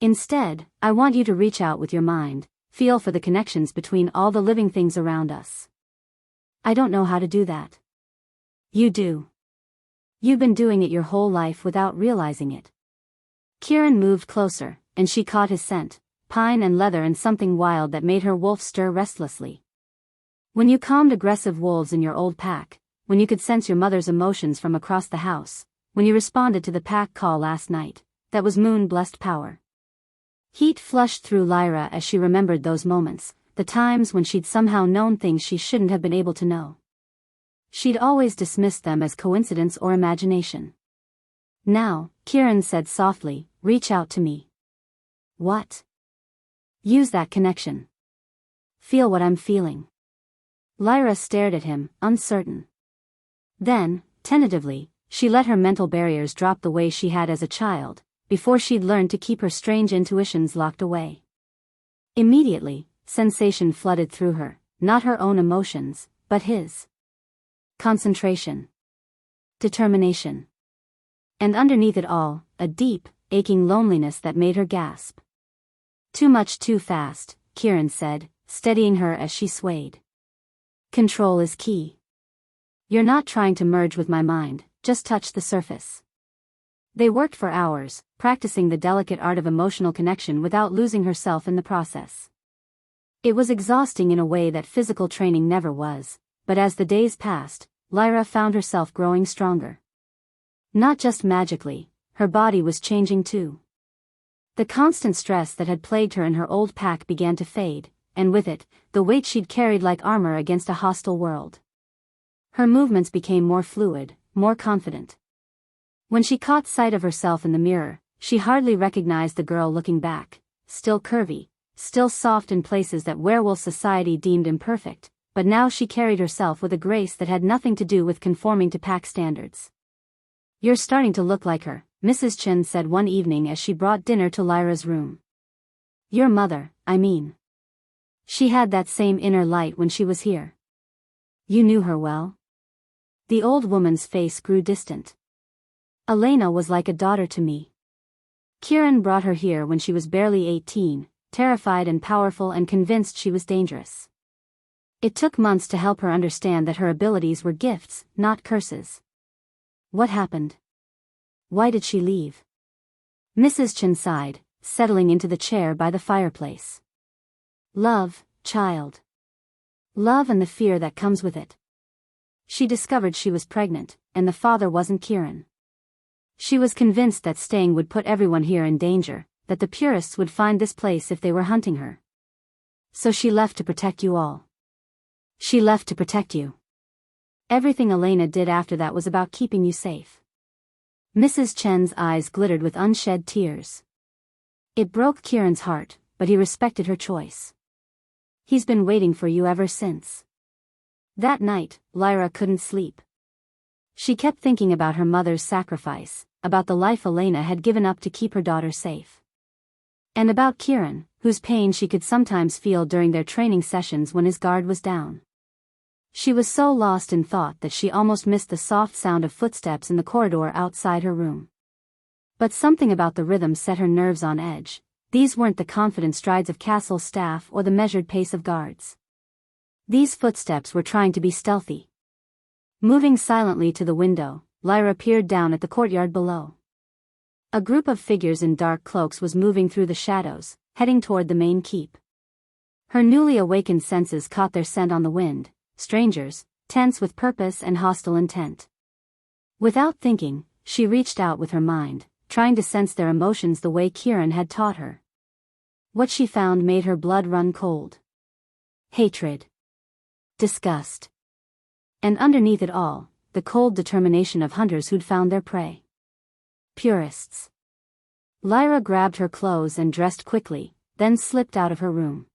Instead, I want you to reach out with your mind, feel for the connections between all the living things around us. I don't know how to do that. You do. You've been doing it your whole life without realizing it. Kieran moved closer, and she caught his scent, pine and leather and something wild that made her wolf stir restlessly. When you calmed aggressive wolves in your old pack, when you could sense your mother's emotions from across the house, when you responded to the pack call last night, that was moon-blessed power. Heat flushed through Lyra as she remembered those moments, the times when she'd somehow known things she shouldn't have been able to know. She'd always dismissed them as coincidence or imagination. Now, Kieran said softly, reach out to me. What? Use that connection. Feel what I'm feeling. Lyra stared at him, uncertain. Then, tentatively, she let her mental barriers drop the way she had as a child, before she'd learned to keep her strange intuitions locked away. Immediately, sensation flooded through her, not her own emotions, but his. Concentration. Determination. And underneath it all, a deep, aching loneliness that made her gasp. Too much too fast, Kieran said, steadying her as she swayed. Control is key. You're not trying to merge with my mind, just touch the surface. They worked for hours, practicing the delicate art of emotional connection without losing herself in the process. It was exhausting in a way that physical training never was, but as the days passed, Lyra found herself growing stronger. Not just magically, her body was changing too. The constant stress that had plagued her in her old pack began to fade, and with it, the weight she'd carried like armor against a hostile world. Her movements became more fluid, more confident. When she caught sight of herself in the mirror, she hardly recognized the girl looking back, still curvy, still soft in places that werewolf society deemed imperfect, but now she carried herself with a grace that had nothing to do with conforming to pack standards. You're starting to look like her, Mrs. Chen said one evening as she brought dinner to Lyra's room. Your mother, I mean. She had that same inner light when she was here. You knew her well? The old woman's face grew distant. Elena was like a daughter to me. Kieran brought her here when she was barely 18, terrified and powerful and convinced she was dangerous. It took months to help her understand that her abilities were gifts, not curses. What happened? Why did she leave? Mrs. Chen sighed, settling into the chair by the fireplace. Love, child. Love and the fear that comes with it. She discovered she was pregnant, and the father wasn't Kieran. She was convinced that staying would put everyone here in danger, that the purists would find this place if they were hunting her. So she left to protect you all. She left to protect you. Everything Elena did after that was about keeping you safe. Mrs. Chen's eyes glittered with unshed tears. It broke Kieran's heart, but he respected her choice. He's been waiting for you ever since. That night, Lyra couldn't sleep. She kept thinking about her mother's sacrifice, about the life Elena had given up to keep her daughter safe. And about Kieran, whose pain she could sometimes feel during their training sessions when his guard was down. She was so lost in thought that she almost missed the soft sound of footsteps in the corridor outside her room. But something about the rhythm set her nerves on edge. These weren't the confident strides of castle staff or the measured pace of guards. These footsteps were trying to be stealthy. Moving silently to the window, Lyra peered down at the courtyard below. A group of figures in dark cloaks was moving through the shadows, heading toward the main keep. Her newly awakened senses caught their scent on the wind, strangers, tense with purpose and hostile intent. Without thinking, she reached out with her mind, trying to sense their emotions the way Kieran had taught her. What she found made her blood run cold. Hatred. Disgust. And underneath it all, the cold determination of hunters who'd found their prey. Purists. Lyra grabbed her clothes and dressed quickly, then slipped out of her room.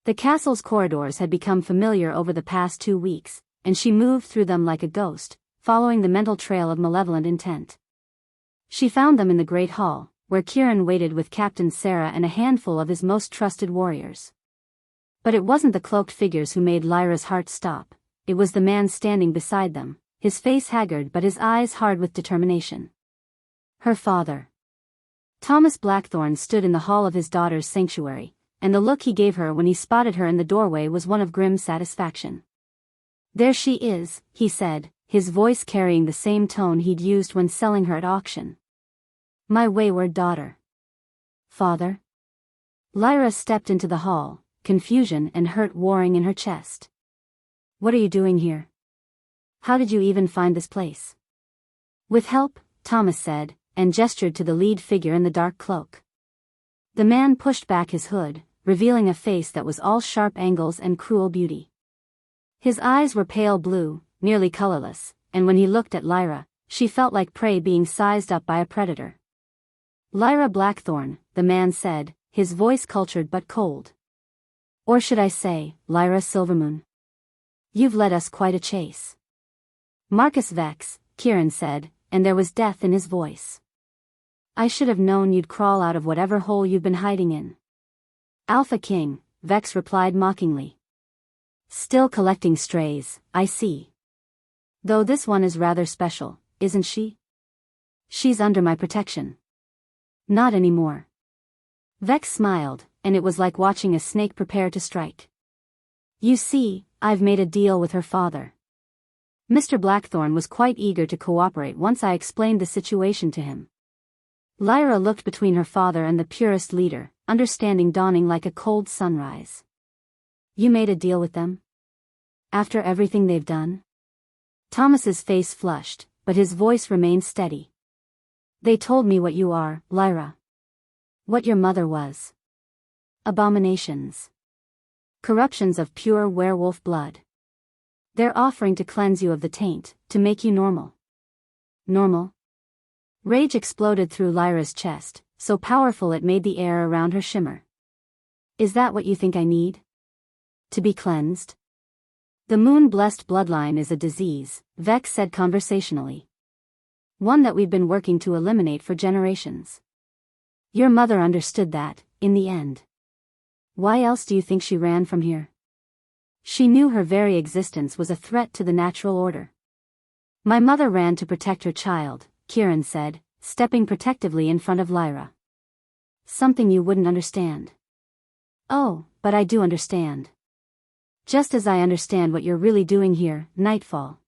The castle's corridors had become familiar over the past 2 weeks, and she moved through them like a ghost, following the mental trail of malevolent intent. She found them in the Great Hall, where Kieran waited with Captain Sarah and a handful of his most trusted warriors. But it wasn't the cloaked figures who made Lyra's heart stop, it was the man standing beside them, his face haggard but his eyes hard with determination. Her father. Thomas Blackthorne stood in the hall of his daughter's sanctuary, and the look he gave her when he spotted her in the doorway was one of grim satisfaction. There she is, he said, his voice carrying the same tone he'd used when selling her at auction. My wayward daughter. Father? Lyra stepped into the hall, confusion and hurt warring in her chest. What are you doing here? How did you even find this place? With help, Thomas said, and gestured to the lead figure in the dark cloak. The man pushed back his hood, revealing a face that was all sharp angles and cruel beauty. His eyes were pale blue, nearly colorless, and when he looked at Lyra, she felt like prey being sized up by a predator. Lyra Blackthorn, the man said, his voice cultured but cold. Or should I say, Lyra Silvermoon? You've led us quite a chase. Marcus Vex, Kieran said, and there was death in his voice. I should have known you'd crawl out of whatever hole you've been hiding in. Alpha King, Vex replied mockingly. Still collecting strays, I see. Though this one is rather special, isn't she? She's under my protection. Not anymore. Vex smiled, and it was like watching a snake prepare to strike. You see, I've made a deal with her father. Mr. Blackthorn was quite eager to cooperate once I explained the situation to him. Lyra looked between her father and the purest leader, understanding dawning like a cold sunrise. You made a deal with them? After everything they've done? Thomas's face flushed, but his voice remained steady. They told me what you are, Lyra. What your mother was. Abominations. Corruptions of pure werewolf blood. They're offering to cleanse you of the taint, to make you normal. Normal? Rage exploded through Lyra's chest, so powerful it made the air around her shimmer. Is that what you think I need? To be cleansed? The moon-blessed bloodline is a disease, Vex said conversationally. One that we've been working to eliminate for generations. Your mother understood that, in the end. Why else do you think she ran from here? She knew her very existence was a threat to the natural order. My mother ran to protect her child, Kieran said, stepping protectively in front of Lyra. Something you wouldn't understand. Oh, but I do understand. Just as I understand what you're really doing here, Nightfall.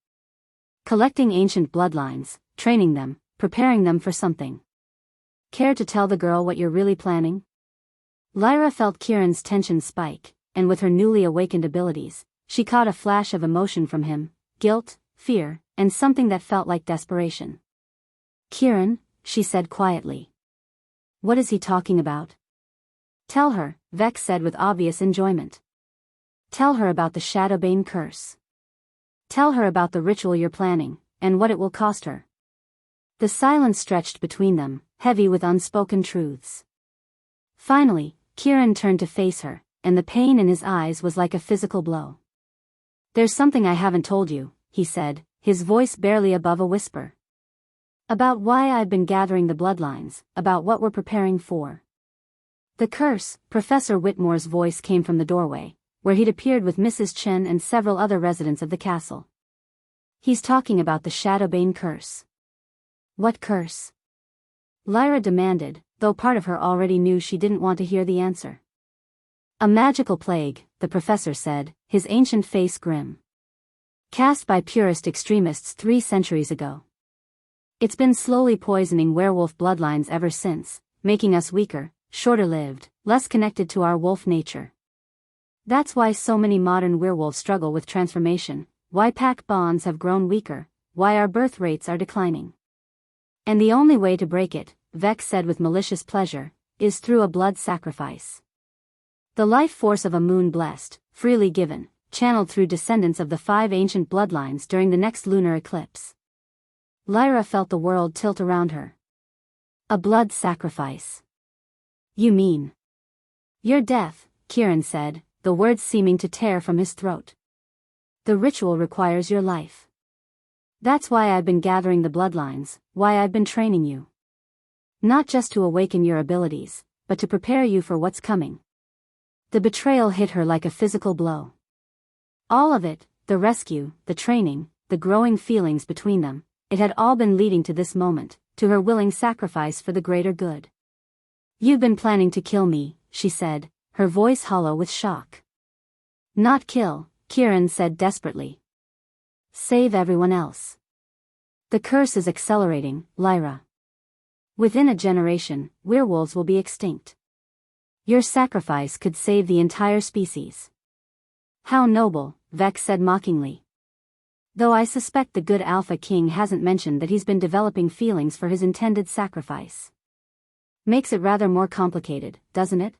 Collecting ancient bloodlines, training them, preparing them for something. Care to tell the girl what you're really planning? Lyra felt Kieran's tension spike, and with her newly awakened abilities, she caught a flash of emotion from him, guilt, fear, and something that felt like desperation. Kieran, she said quietly. What is he talking about? Tell her, Vex said with obvious enjoyment. Tell her about the Shadowbane curse. Tell her about the ritual you're planning, and what it will cost her. The silence stretched between them, heavy with unspoken truths. Finally, Kieran turned to face her, and the pain in his eyes was like a physical blow. There's something I haven't told you, he said, his voice barely above a whisper. About why I've been gathering the bloodlines, about what we're preparing for. The curse, Professor Whitmore's voice came from the doorway, where he'd appeared with Mrs. Chen and several other residents of the castle. He's talking about the Shadowbane curse. What curse? Lyra demanded, though part of her already knew she didn't want to hear the answer. A magical plague, the professor said, his ancient face grim. Cast by purist extremists 3 centuries ago. It's been slowly poisoning werewolf bloodlines ever since, making us weaker, shorter-lived, less connected to our wolf nature. That's why so many modern werewolves struggle with transformation, why pack bonds have grown weaker, why our birth rates are declining. And the only way to break it, Vex said with malicious pleasure, is through a blood sacrifice. The life force of a moon blessed, freely given, channeled through descendants of the 5 ancient bloodlines during the next lunar eclipse. Lyra felt the world tilt around her. A blood sacrifice. You mean? Your death, Kieran said, the words seeming to tear from his throat. The ritual requires your life. That's why I've been gathering the bloodlines, why I've been training you. Not just to awaken your abilities, but to prepare you for what's coming. The betrayal hit her like a physical blow. All of it, the rescue, the training, the growing feelings between them, it had all been leading to this moment, to her willing sacrifice for the greater good. You've been planning to kill me, she said, her voice hollow with shock. Not kill, Kieran said desperately. Save everyone else. The curse is accelerating, Lyra. Within a generation, werewolves will be extinct. Your sacrifice could save the entire species. How noble, Vex said mockingly. Though I suspect the good Alpha King hasn't mentioned that he's been developing feelings for his intended sacrifice. Makes it rather more complicated, doesn't it?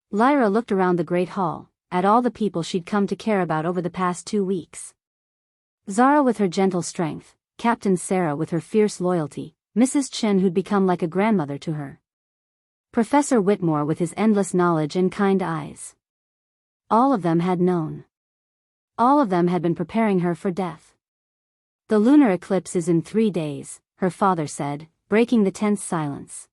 Lyra looked around the great hall, at all the people she'd come to care about over the past 2 weeks. Zara with her gentle strength, Captain Sarah with her fierce loyalty, Mrs. Chen who'd become like a grandmother to her. Professor Whitmore with his endless knowledge and kind eyes. All of them had known. All of them had been preparing her for death. The lunar eclipse is in 3 days, her father said, breaking the tense silence.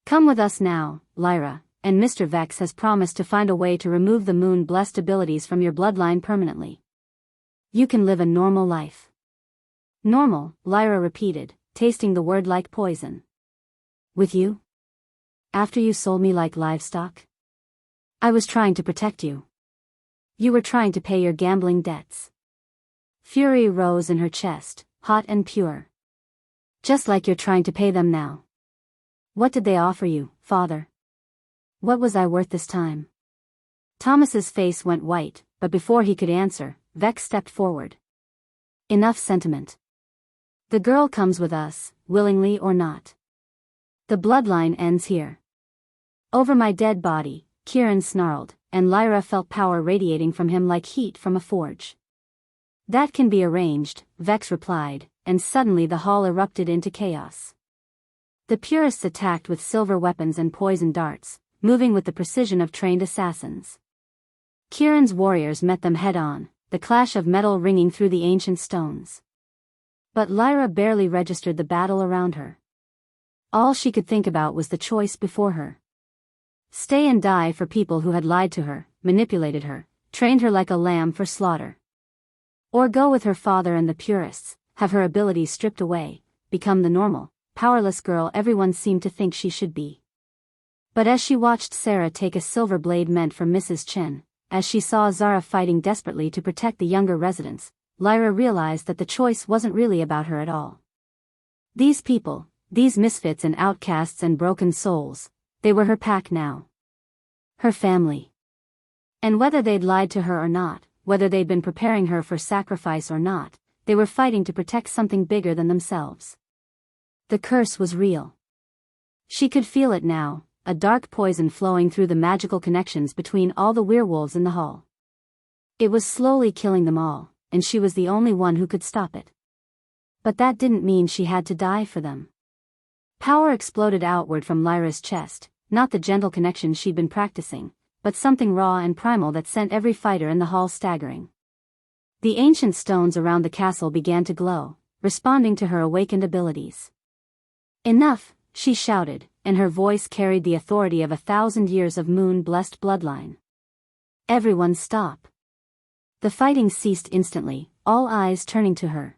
Come with us now, Lyra, and Mr. Vex has promised to find a way to remove the moon-blessed abilities from your bloodline permanently. You can live a normal life. Normal, Lyra repeated, tasting the word like poison. With you? After you sold me like livestock? I was trying to protect you. You were trying to pay your gambling debts. Fury rose in her chest, hot and pure. Just like you're trying to pay them now. What did they offer you, father? What was I worth this time? Thomas's face went white, but before he could answer, Vex stepped forward. Enough sentiment. The girl comes with us, willingly or not. The bloodline ends here. Over my dead body, Kieran snarled, and Lyra felt power radiating from him like heat from a forge. That can be arranged, Vex replied, and suddenly the hall erupted into chaos. The purists attacked with silver weapons and poison darts, moving with the precision of trained assassins. Kieran's warriors met them head-on, the clash of metal ringing through the ancient stones. But Lyra barely registered the battle around her. All she could think about was the choice before her. Stay and die for people who had lied to her, manipulated her, trained her like a lamb for slaughter. Or go with her father and the purists, have her abilities stripped away, become the normal, powerless girl everyone seemed to think she should be. But as she watched Sarah take a silver blade meant for Mrs. Chen, as she saw Zara fighting desperately to protect the younger residents, Lyra realized that the choice wasn't really about her at all. These people, these misfits and outcasts and broken souls, they were her pack now. Her family. And whether they'd lied to her or not, whether they'd been preparing her for sacrifice or not, they were fighting to protect something bigger than themselves. The curse was real. She could feel it now, a dark poison flowing through the magical connections between all the werewolves in the hall. It was slowly killing them all, and she was the only one who could stop it. But that didn't mean she had to die for them. Power exploded outward from Lyra's chest, not the gentle connection she'd been practicing, but something raw and primal that sent every fighter in the hall staggering. The ancient stones around the castle began to glow, responding to her awakened abilities. Enough, she shouted, and her voice carried the authority of 1,000 years of moon-blessed bloodline. Everyone stop. The fighting ceased instantly, all eyes turning to her.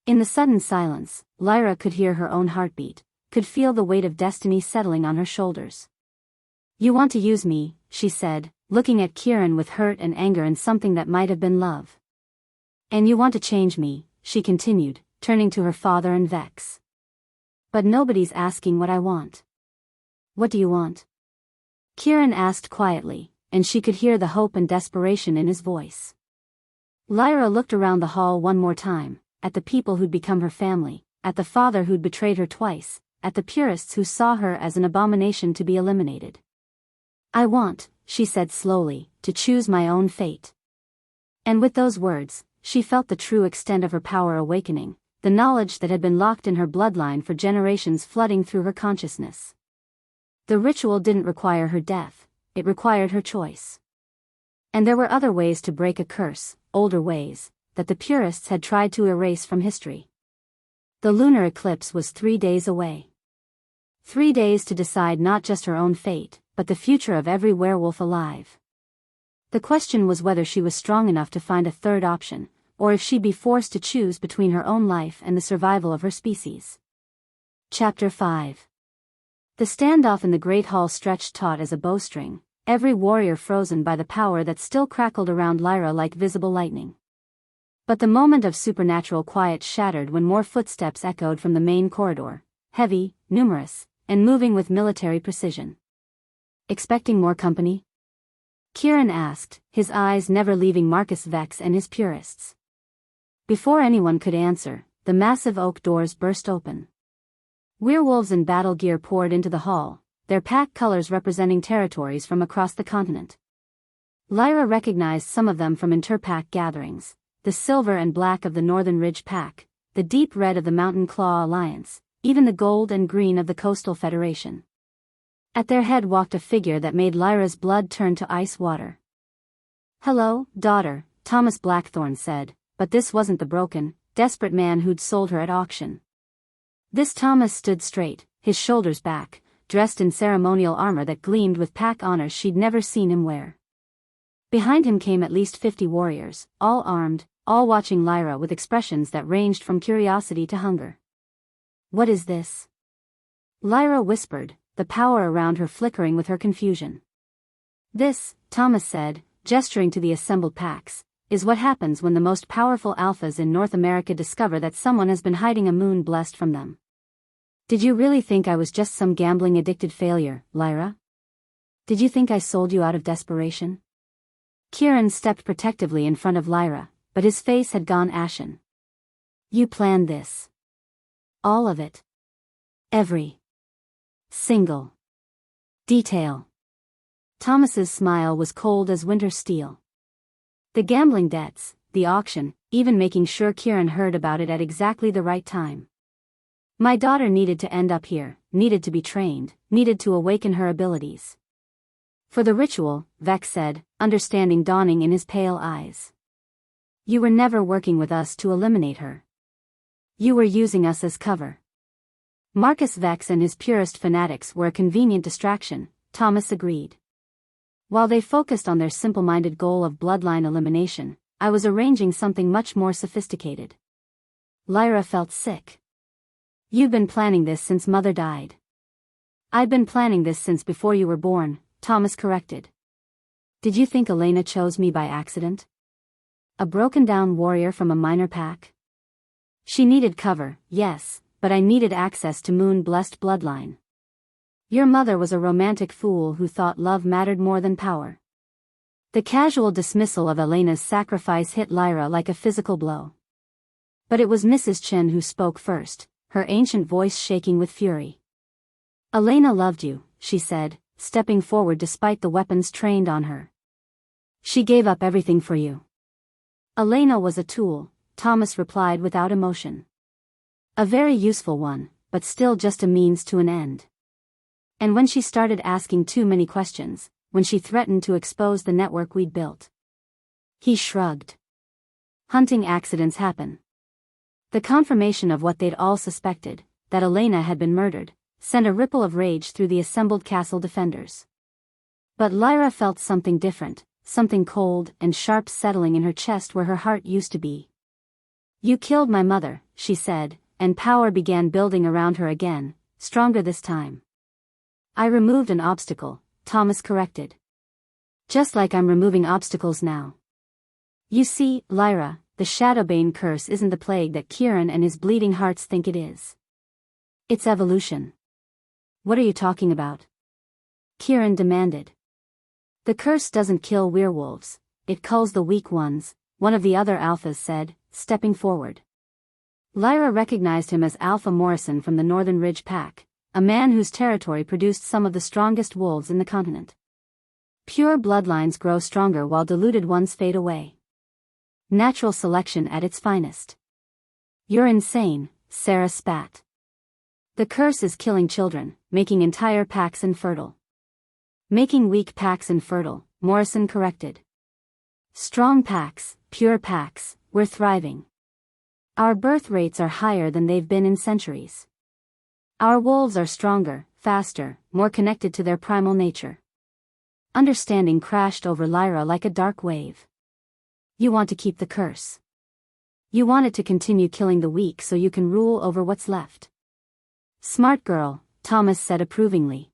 In the sudden silence, Lyra could hear her own heartbeat, could feel the weight of destiny settling on her shoulders. You want to use me, she said, looking at Kieran with hurt and anger and something that might have been love. And you want to change me, she continued, turning to her father and Vex. But nobody's asking what I want. What do you want? Kieran asked quietly, and she could hear the hope and desperation in his voice. Lyra looked around the hall one more time, at the people who'd become her family, at the father who'd betrayed her twice, at the purists who saw her as an abomination to be eliminated. I want, she said slowly, to choose my own fate. And with those words, she felt the true extent of her power awakening, the knowledge that had been locked in her bloodline for generations flooding through her consciousness. The ritual didn't require her death, it required her choice. And there were other ways to break a curse, older ways, that the purists had tried to erase from history. The lunar eclipse was 3 days away. 3 days to decide not just her own fate, but the future of every werewolf alive. The question was whether she was strong enough to find a third option, or if she'd be forced to choose between her own life and the survival of her species. Chapter 5. The standoff in the great hall stretched taut as a bowstring, every warrior frozen by the power that still crackled around Lyra like visible lightning. But the moment of supernatural quiet shattered when more footsteps echoed from the main corridor, heavy, numerous, and moving with military precision. "Expecting more company?" Kieran asked, his eyes never leaving Marcus Vex and his purists. Before anyone could answer, the massive oak doors burst open. Werewolves in battle gear poured into the hall, their pack colors representing territories from across the continent. Lyra recognized some of them from inter-pack gatherings, the silver and black of the Northern Ridge Pack, the deep red of the Mountain Claw Alliance, even the gold and green of the Coastal Federation. At their head walked a figure that made Lyra's blood turn to ice water. "Hello, daughter," Thomas Blackthorne said, but this wasn't the broken, desperate man who'd sold her at auction. This Thomas stood straight, his shoulders back, dressed in ceremonial armor that gleamed with pack honors she'd never seen him wear. Behind him came at least 50 warriors, all armed, all watching Lyra with expressions that ranged from curiosity to hunger. "What is this?" Lyra whispered, the power around her flickering with her confusion. "This," Thomas said, gesturing to the assembled packs, "is what happens when the most powerful alphas in North America discover that someone has been hiding a moon blessed from them." "Did you really think I was just some gambling-addicted failure, Lyra? Did you think I sold you out of desperation?" Kieran stepped protectively in front of Lyra, but his face had gone ashen. "You planned this. All of it. Every single detail." Thomas's smile was cold as winter steel. "The gambling debts, the auction, even making sure Kieran heard about it at exactly the right time. My daughter needed to end up here, needed to be trained, needed to awaken her abilities." "For the ritual," Vex said, understanding dawning in his pale eyes. "You were never working with us to eliminate her. You were using us as cover." Marcus Vex and his purist fanatics were a convenient distraction, Thomas agreed. "While they focused on their simple-minded goal of bloodline elimination, I was arranging something much more sophisticated." Lyra felt sick. "You've been planning this since Mother died." "I've been planning this since before you were born," Thomas corrected. "Did you think Elena chose me by accident? A broken-down warrior from a minor pack? She needed cover, yes, but I needed access to moon-blessed bloodline. Your mother was a romantic fool who thought love mattered more than power." The casual dismissal of Elena's sacrifice hit Lyra like a physical blow. But it was Mrs. Chen who spoke first, her ancient voice shaking with fury. "Elena loved you," she said, stepping forward despite the weapons trained on her. "She gave up everything for you." "Elena was a tool," Thomas replied without emotion. "A very useful one, but still just a means to an end. And when she started asking too many questions, when she threatened to expose the network we'd built." He shrugged. "Hunting accidents happen." The confirmation of what they'd all suspected, that Elena had been murdered, sent a ripple of rage through the assembled castle defenders. But Lyra felt something different, something cold and sharp settling in her chest where her heart used to be. "You killed my mother," she said, and power began building around her again, stronger this time. "I removed an obstacle," Thomas corrected. "Just like I'm removing obstacles now. You see, Lyra, the Shadowbane curse isn't the plague that Kieran and his bleeding hearts think it is. It's evolution." "What are you talking about?" Kieran demanded. "The curse doesn't kill werewolves, it culls the weak ones," one of the other alphas said, stepping forward. Lyra recognized him as Alpha Morrison from the Northern Ridge Pack, a man whose territory produced some of the strongest wolves in the continent. Pure bloodlines grow stronger while diluted ones fade away. Natural selection at its finest. "You're insane," Sarah spat. "The curse is killing children, making entire packs infertile." "Making weak packs infertile," Morrison corrected. "Strong packs, pure packs, we're thriving. Our birth rates are higher than they've been in centuries. Our wolves are stronger, faster, more connected to their primal nature." Understanding crashed over Lyra like a dark wave. "You want to keep the curse. You want it to continue killing the weak so you can rule over what's left." "Smart girl," Thomas said approvingly.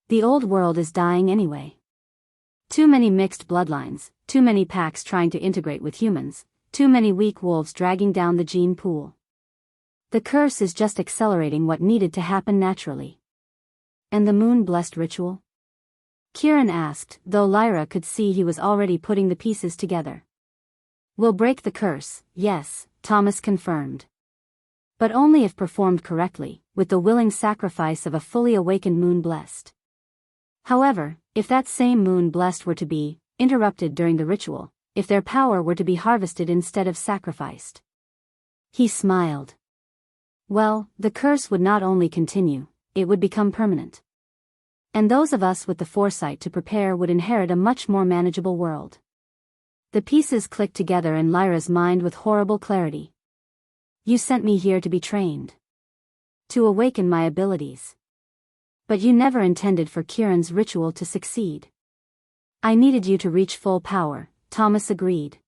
"The old world is dying anyway. Too many mixed bloodlines, too many packs trying to integrate with humans, Too many weak wolves dragging down the gene pool. The curse is just accelerating what needed to happen naturally. And the moon-blessed ritual? Kieran asked, though Lyra could see he was already putting the pieces together. We'll break the curse, yes, Thomas confirmed. But only if performed correctly, with the willing sacrifice of a fully awakened moon-blessed. However, if that same moon-blessed were to be interrupted during the ritual, if their power were to be harvested instead of sacrificed. He smiled. Well, the curse would not only continue, it would become permanent. And those of us with the foresight to prepare would inherit a much more manageable world. The pieces clicked together in Lyra's mind with horrible clarity. You sent me here to be trained. To awaken my abilities. But you never intended for Kieran's ritual to succeed. I needed you to reach full power, Thomas agreed.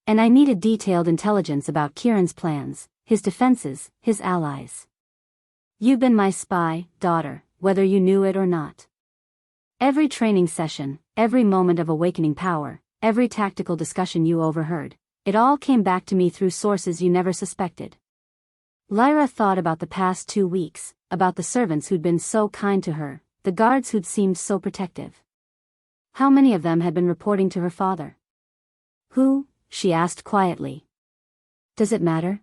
And I needed detailed intelligence about Kieran's plans, his defenses, his allies. You've been my spy, daughter, whether you knew it or not. Every training session, every moment of awakening power, every tactical discussion you overheard, it all came back to me through sources you never suspected. Lyra thought about the past 2 weeks, about the servants who'd been so kind to her, the guards who'd seemed so protective. How many of them had been reporting to her father? Who? She asked quietly. Does it matter?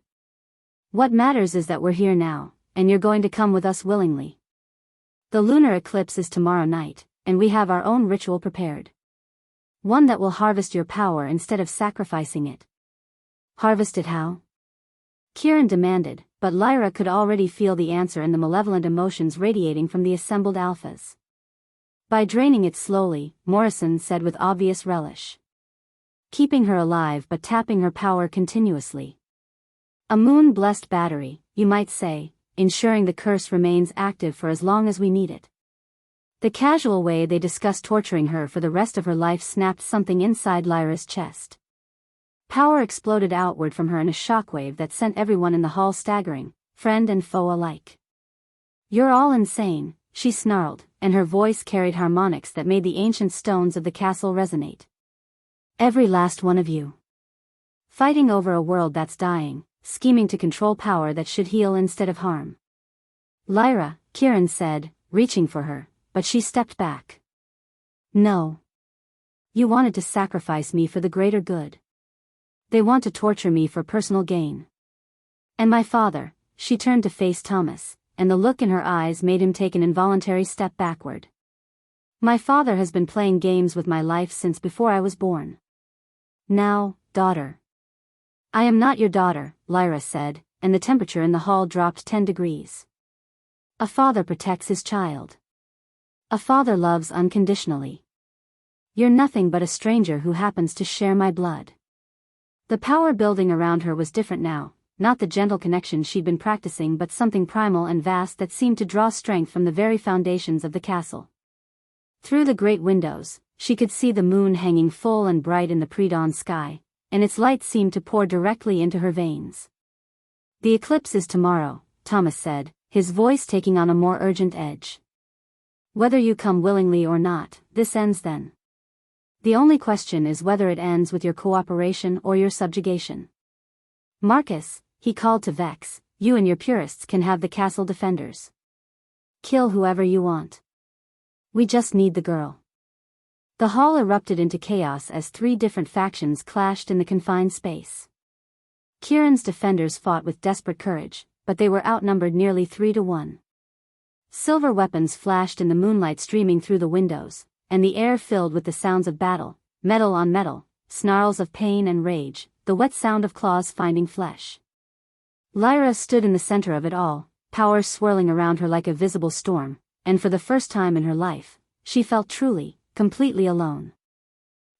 What matters is that we're here now, and you're going to come with us willingly. The lunar eclipse is tomorrow night, and we have our own ritual prepared. One that will harvest your power instead of sacrificing it. Harvest it how? Kieran demanded, but Lyra could already feel the answer in the malevolent emotions radiating from the assembled alphas. By draining it slowly, Morrison said with obvious relish. Keeping her alive but tapping her power continuously. A moon-blessed battery, you might say, ensuring the curse remains active for as long as we need it. The casual way they discussed torturing her for the rest of her life snapped something inside Lyra's chest. Power exploded outward from her in a shockwave that sent everyone in the hall staggering, friend and foe alike. You're all insane, she snarled, and her voice carried harmonics that made the ancient stones of the castle resonate. Every last one of you. Fighting over a world that's dying, scheming to control power that should heal instead of harm. Lyra, Kieran said, reaching for her, but she stepped back. No. You wanted to sacrifice me for the greater good. They want to torture me for personal gain. And my father, she turned to face Thomas, and the look in her eyes made him take an involuntary step backward. My father has been playing games with my life since before I was born. Now, daughter. I am not your daughter, Lyra said, and the temperature in the hall dropped 10 degrees. A father protects his child. A father loves unconditionally. You're nothing but a stranger who happens to share my blood. The power building around her was different now, not the gentle connection she'd been practicing but something primal and vast that seemed to draw strength from the very foundations of the castle. Through the great windows, she could see the moon hanging full and bright in the pre-dawn sky, and its light seemed to pour directly into her veins. The eclipse is tomorrow, Thomas said, his voice taking on a more urgent edge. Whether you come willingly or not, this ends then. The only question is whether it ends with your cooperation or your subjugation. Marcus, he called to Vex, you and your purists can have the castle defenders. Kill whoever you want. We just need the girl. The hall erupted into chaos as 3 different factions clashed in the confined space. Kieran's defenders fought with desperate courage, but they were outnumbered nearly 3 to 1. Silver weapons flashed in the moonlight streaming through the windows, and the air filled with the sounds of battle, metal on metal, snarls of pain and rage, the wet sound of claws finding flesh. Lyra stood in the center of it all, power swirling around her like a visible storm, and for the first time in her life, she felt truly, completely alone.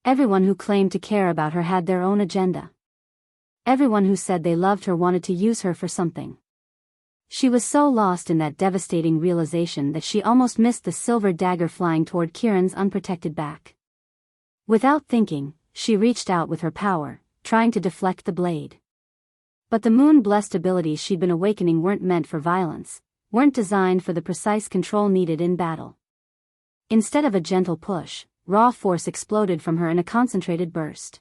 Everyone who claimed to care about her had their own agenda. Everyone who said they loved her wanted to use her for something. She was so lost in that devastating realization that she almost missed the silver dagger flying toward Kieran's unprotected back. Without thinking, she reached out with her power, trying to deflect the blade. But the moon-blessed abilities she'd been awakening weren't meant for violence, weren't designed for the precise control needed in battle. Instead of a gentle push, raw force exploded from her in a concentrated burst.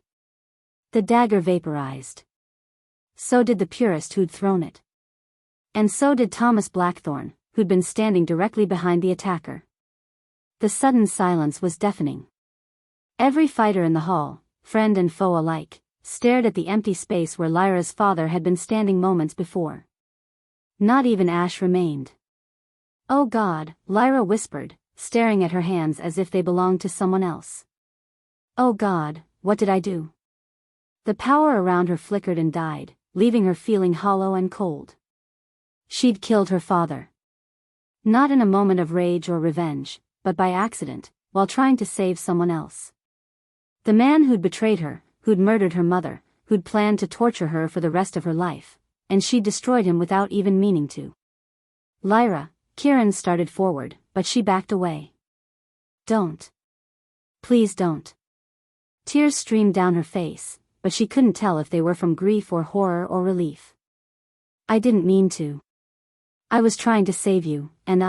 The dagger vaporized. So did the purist who'd thrown it. And so did Thomas Blackthorne, who'd been standing directly behind the attacker. The sudden silence was deafening. Every fighter in the hall, friend and foe alike, stared at the empty space where Lyra's father had been standing moments before. Not even Ash remained. "Oh God," Lyra whispered, staring at her hands as if they belonged to someone else. "Oh God, what did I do?" The power around her flickered and died, leaving her feeling hollow and cold. She'd killed her father. Not in a moment of rage or revenge, but by accident, while trying to save someone else. The man who'd betrayed her, who'd murdered her mother, who'd planned to torture her for the rest of her life, and she'd destroyed him without even meaning to. "Lyra," Kieran started forward, but she backed away. "Don't. Please don't." Tears streamed down her face, but she couldn't tell if they were from grief or horror or relief. "I didn't mean to. I was trying to save you, and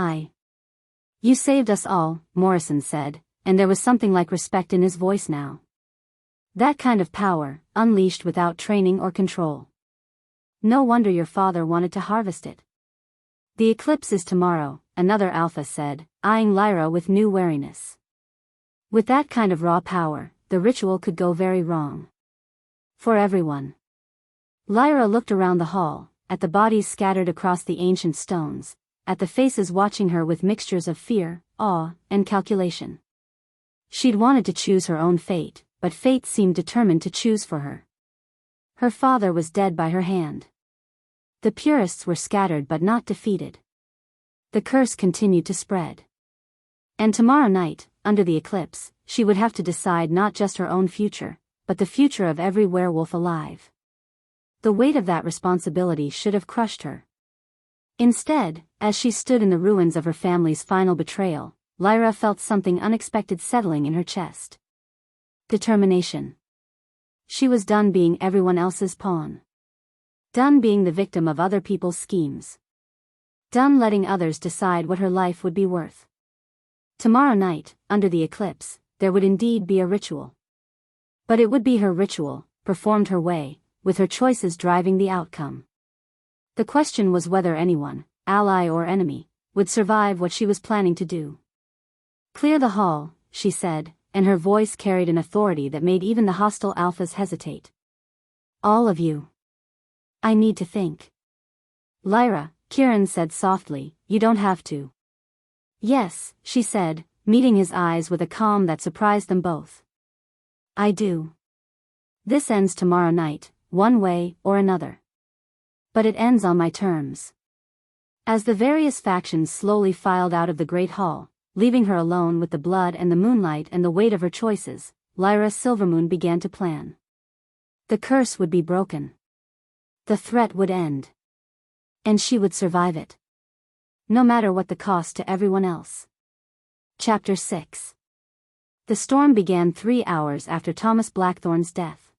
You saved us all," Morrison said, and there was something like respect in his voice now. That kind of power, unleashed without training or control. No wonder your father wanted to harvest it. "The eclipse is tomorrow," another alpha said, eyeing Lyra with new wariness. With that kind of raw power, the ritual could go very wrong. For everyone. Lyra looked around the hall, at the bodies scattered across the ancient stones, at the faces watching her with mixtures of fear, awe, and calculation. She'd wanted to choose her own fate, but fate seemed determined to choose for her. Her father was dead by her hand. The purists were scattered but not defeated. The curse continued to spread. And tomorrow night, under the eclipse, she would have to decide not just her own future, but the future of every werewolf alive. The weight of that responsibility should have crushed her. Instead, as she stood in the ruins of her family's final betrayal, Lyra felt something unexpected settling in her chest. Determination. She was done being everyone else's pawn. Done being the victim of other people's schemes. Done letting others decide what her life would be worth. Tomorrow night, under the eclipse, there would indeed be a ritual. But it would be her ritual, performed her way, with her choices driving the outcome. The question was whether anyone, ally or enemy, would survive what she was planning to do. "Clear the hall," she said, and her voice carried an authority that made even the hostile alphas hesitate. "All of you. I need to think." "Lyra," Kieran said softly, "you don't have to." "Yes," she said, meeting his eyes with a calm that surprised them both. "I do. This ends tomorrow night, one way or another. But it ends on my terms." As the various factions slowly filed out of the great hall, leaving her alone with the blood and the moonlight and the weight of her choices, Lyra Silvermoon began to plan. The curse would be broken. The threat would end. And she would survive it. No matter what the cost to everyone else. Chapter 6. The storm began 3 hours after Thomas Blackthorne's death.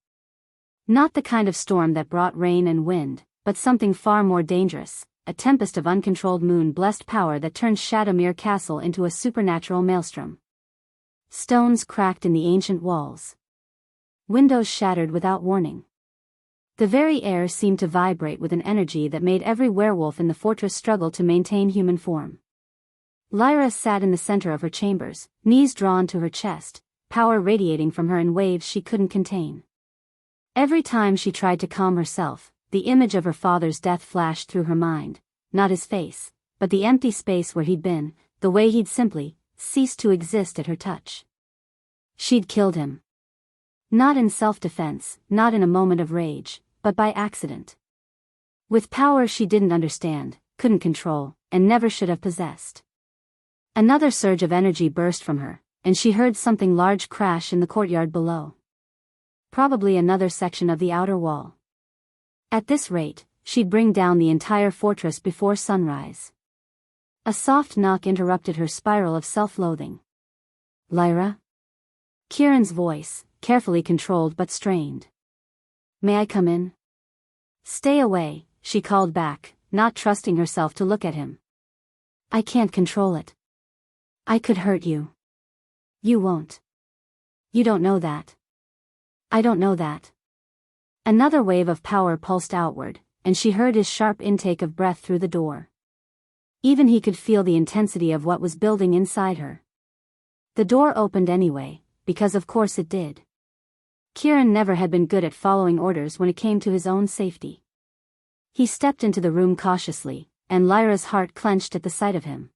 Not the kind of storm that brought rain and wind, but something far more dangerous, a tempest of uncontrolled moon-blessed power that turned Shadowmere Castle into a supernatural maelstrom. Stones cracked in the ancient walls. Windows shattered without warning. The very air seemed to vibrate with an energy that made every werewolf in the fortress struggle to maintain human form. Lyra sat in the center of her chambers, knees drawn to her chest, power radiating from her in waves she couldn't contain. Every time she tried to calm herself, the image of her father's death flashed through her mind, not his face, but the empty space where he'd been, the way he'd simply ceased to exist at her touch. She'd killed him. Not in self-defense, not in a moment of rage, but by accident. With power she didn't understand, couldn't control, and never should have possessed. Another surge of energy burst from her, and she heard something large crash in the courtyard below. Probably another section of the outer wall. At this rate, she'd bring down the entire fortress before sunrise. A soft knock interrupted her spiral of self-loathing. "Lyra?" Kieran's voice, carefully controlled but strained. "May I come in?" "Stay away," she called back, not trusting herself to look at him. "I can't control it. I could hurt you." "You won't. You don't know that." "I don't know that." Another wave of power pulsed outward, and she heard his sharp intake of breath through the door. Even he could feel the intensity of what was building inside her. The door opened anyway, because of course it did. Kieran never had been good at following orders when it came to his own safety. He stepped into the room cautiously, and Lyra's heart clenched at the sight of him.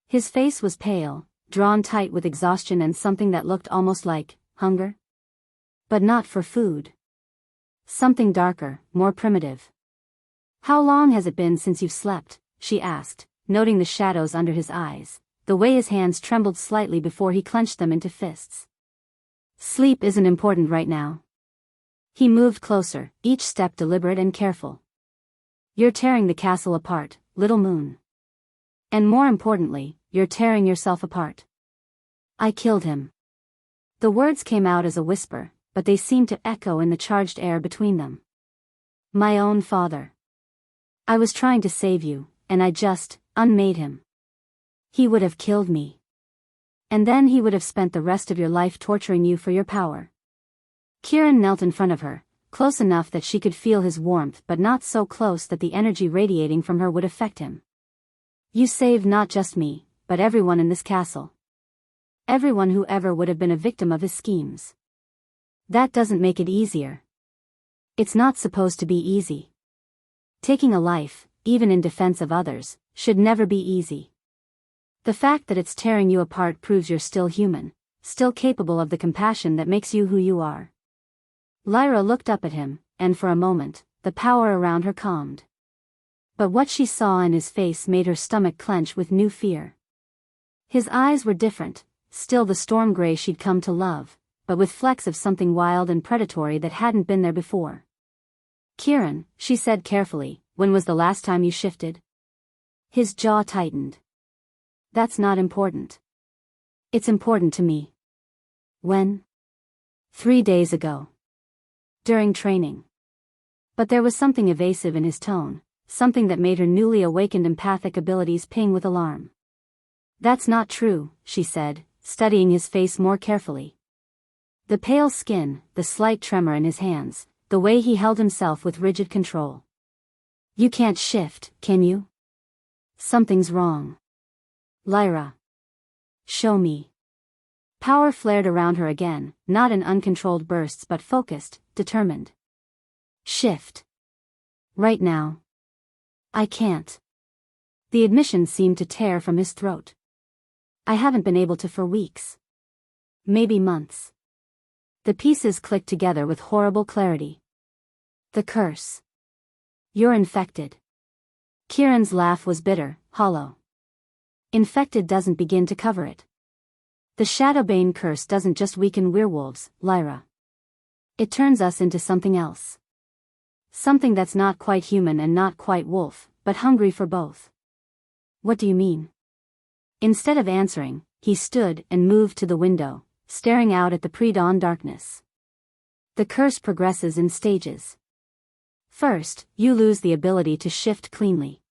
His face was pale, drawn tight with exhaustion and something that looked almost like hunger. But not for food. Something darker, more primitive. "How long has it been since you've slept?" she asked, noting the shadows under his eyes, the way his hands trembled slightly before he clenched them into fists. "Sleep isn't important right now." He moved closer, each step deliberate and careful. "You're tearing the castle apart, little moon. And more importantly, you're tearing yourself apart." "I killed him." The words came out as a whisper, but they seemed to echo in the charged air between them. "My own father. I was trying to save you, and I just unmade him. He would have killed me. And then he would have spent the rest of your life torturing you for your power." Kieran knelt in front of her, close enough that she could feel his warmth but not so close that the energy radiating from her would affect him. "You saved not just me, but everyone in this castle. Everyone who ever would have been a victim of his schemes. That doesn't make it easier. It's not supposed to be easy. Taking a life, even in defense of others, should never be easy. The fact that it's tearing you apart proves you're still human, still capable of the compassion that makes you who you are." Lyra looked up at him, and for a moment, the power around her calmed. But what she saw in his face made her stomach clench with new fear. His eyes were different, still the storm gray she'd come to love, but with flecks of something wild and predatory that hadn't been there before. "Kieran," she said carefully, "when was the last time you shifted?" His jaw tightened. "That's not important." "It's important to me." "When?" 3 days ago. During training." But there was something evasive in his tone, something that made her newly awakened empathic abilities ping with alarm. "That's not true," she said, studying his face more carefully. The pale skin, the slight tremor in his hands, the way he held himself with rigid control. "You can't shift, can you? Something's wrong." "Lyra. Show me." Power flared around her again, not in uncontrolled bursts but focused, determined. "Shift. Right now." "I can't." The admission seemed to tear from his throat. "I haven't been able to for weeks. Maybe months." The pieces clicked together with horrible clarity. "The curse. You're infected." Kieran's laugh was bitter, hollow. "Infected doesn't begin to cover it. The Shadowbane curse doesn't just weaken werewolves, Lyra. It turns us into something else. Something that's not quite human and not quite wolf, but hungry for both." "What do you mean?" Instead of answering, he stood and moved to the window, staring out at the pre-dawn darkness. "The curse progresses in stages. First, you lose the ability to shift cleanly.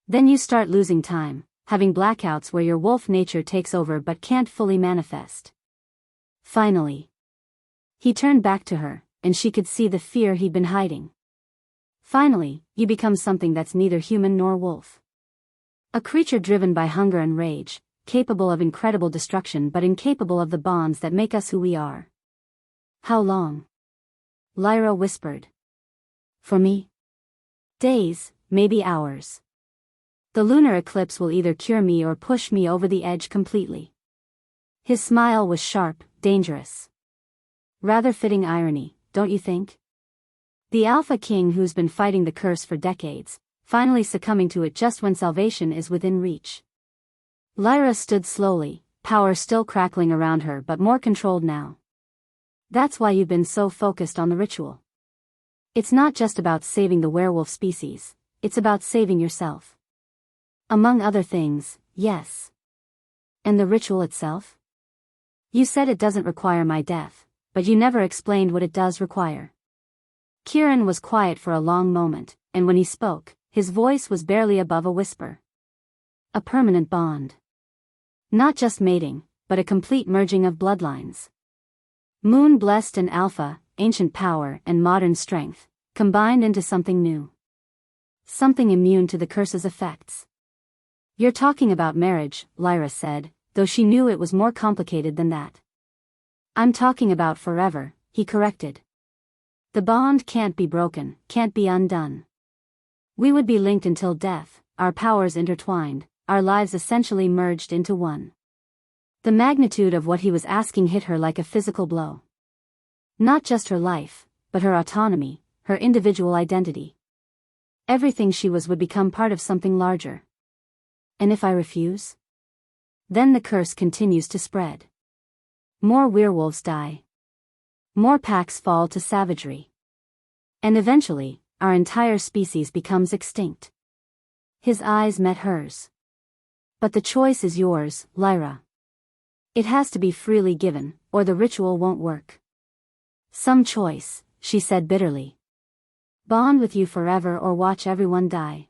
Then you start losing time, having blackouts where your wolf nature takes over but can't fully manifest. Finally." He turned back to her, and she could see the fear he'd been hiding. "Finally, you become something that's neither human nor wolf. A creature driven by hunger and rage, capable of incredible destruction but incapable of the bonds that make us who we are." "How long?" Lyra whispered. "For me? Days, maybe hours. The lunar eclipse will either cure me or push me over the edge completely." His smile was sharp, dangerous. Rather fitting irony, don't you think? The Alpha King who's been fighting the curse for decades, finally succumbing to it just when salvation is within reach. Lyra stood slowly, power still crackling around her but more controlled now. "That's why you've been so focused on the ritual. It's not just about saving the werewolf species, it's about saving yourself." "Among other things, yes." "And the ritual itself?" "You said it doesn't require my death, but you never explained what it does require." Kieran was quiet for a long moment, and when he spoke, his voice was barely above a whisper. "A permanent bond. Not just mating, but a complete merging of bloodlines. Moon-blessed and Alpha, ancient power and modern strength, combined into something new. Something immune to the curse's effects. You're talking about marriage, Lyra said, though she knew it was more complicated than that. I'm talking about forever, he corrected. The bond can't be broken, can't be undone. We would be linked until death, our powers intertwined, our lives essentially merged into one. The magnitude of what he was asking hit her like a physical blow. Not just her life, but her autonomy, her individual identity. Everything she was would become part of something larger. And if I refuse? Then the curse continues to spread. More werewolves die. More packs fall to savagery. And eventually, our entire species becomes extinct. His eyes met hers. But the choice is yours, Lyra. It has to be freely given, or the ritual won't work. Some choice, she said bitterly. Bond with you forever or watch everyone die.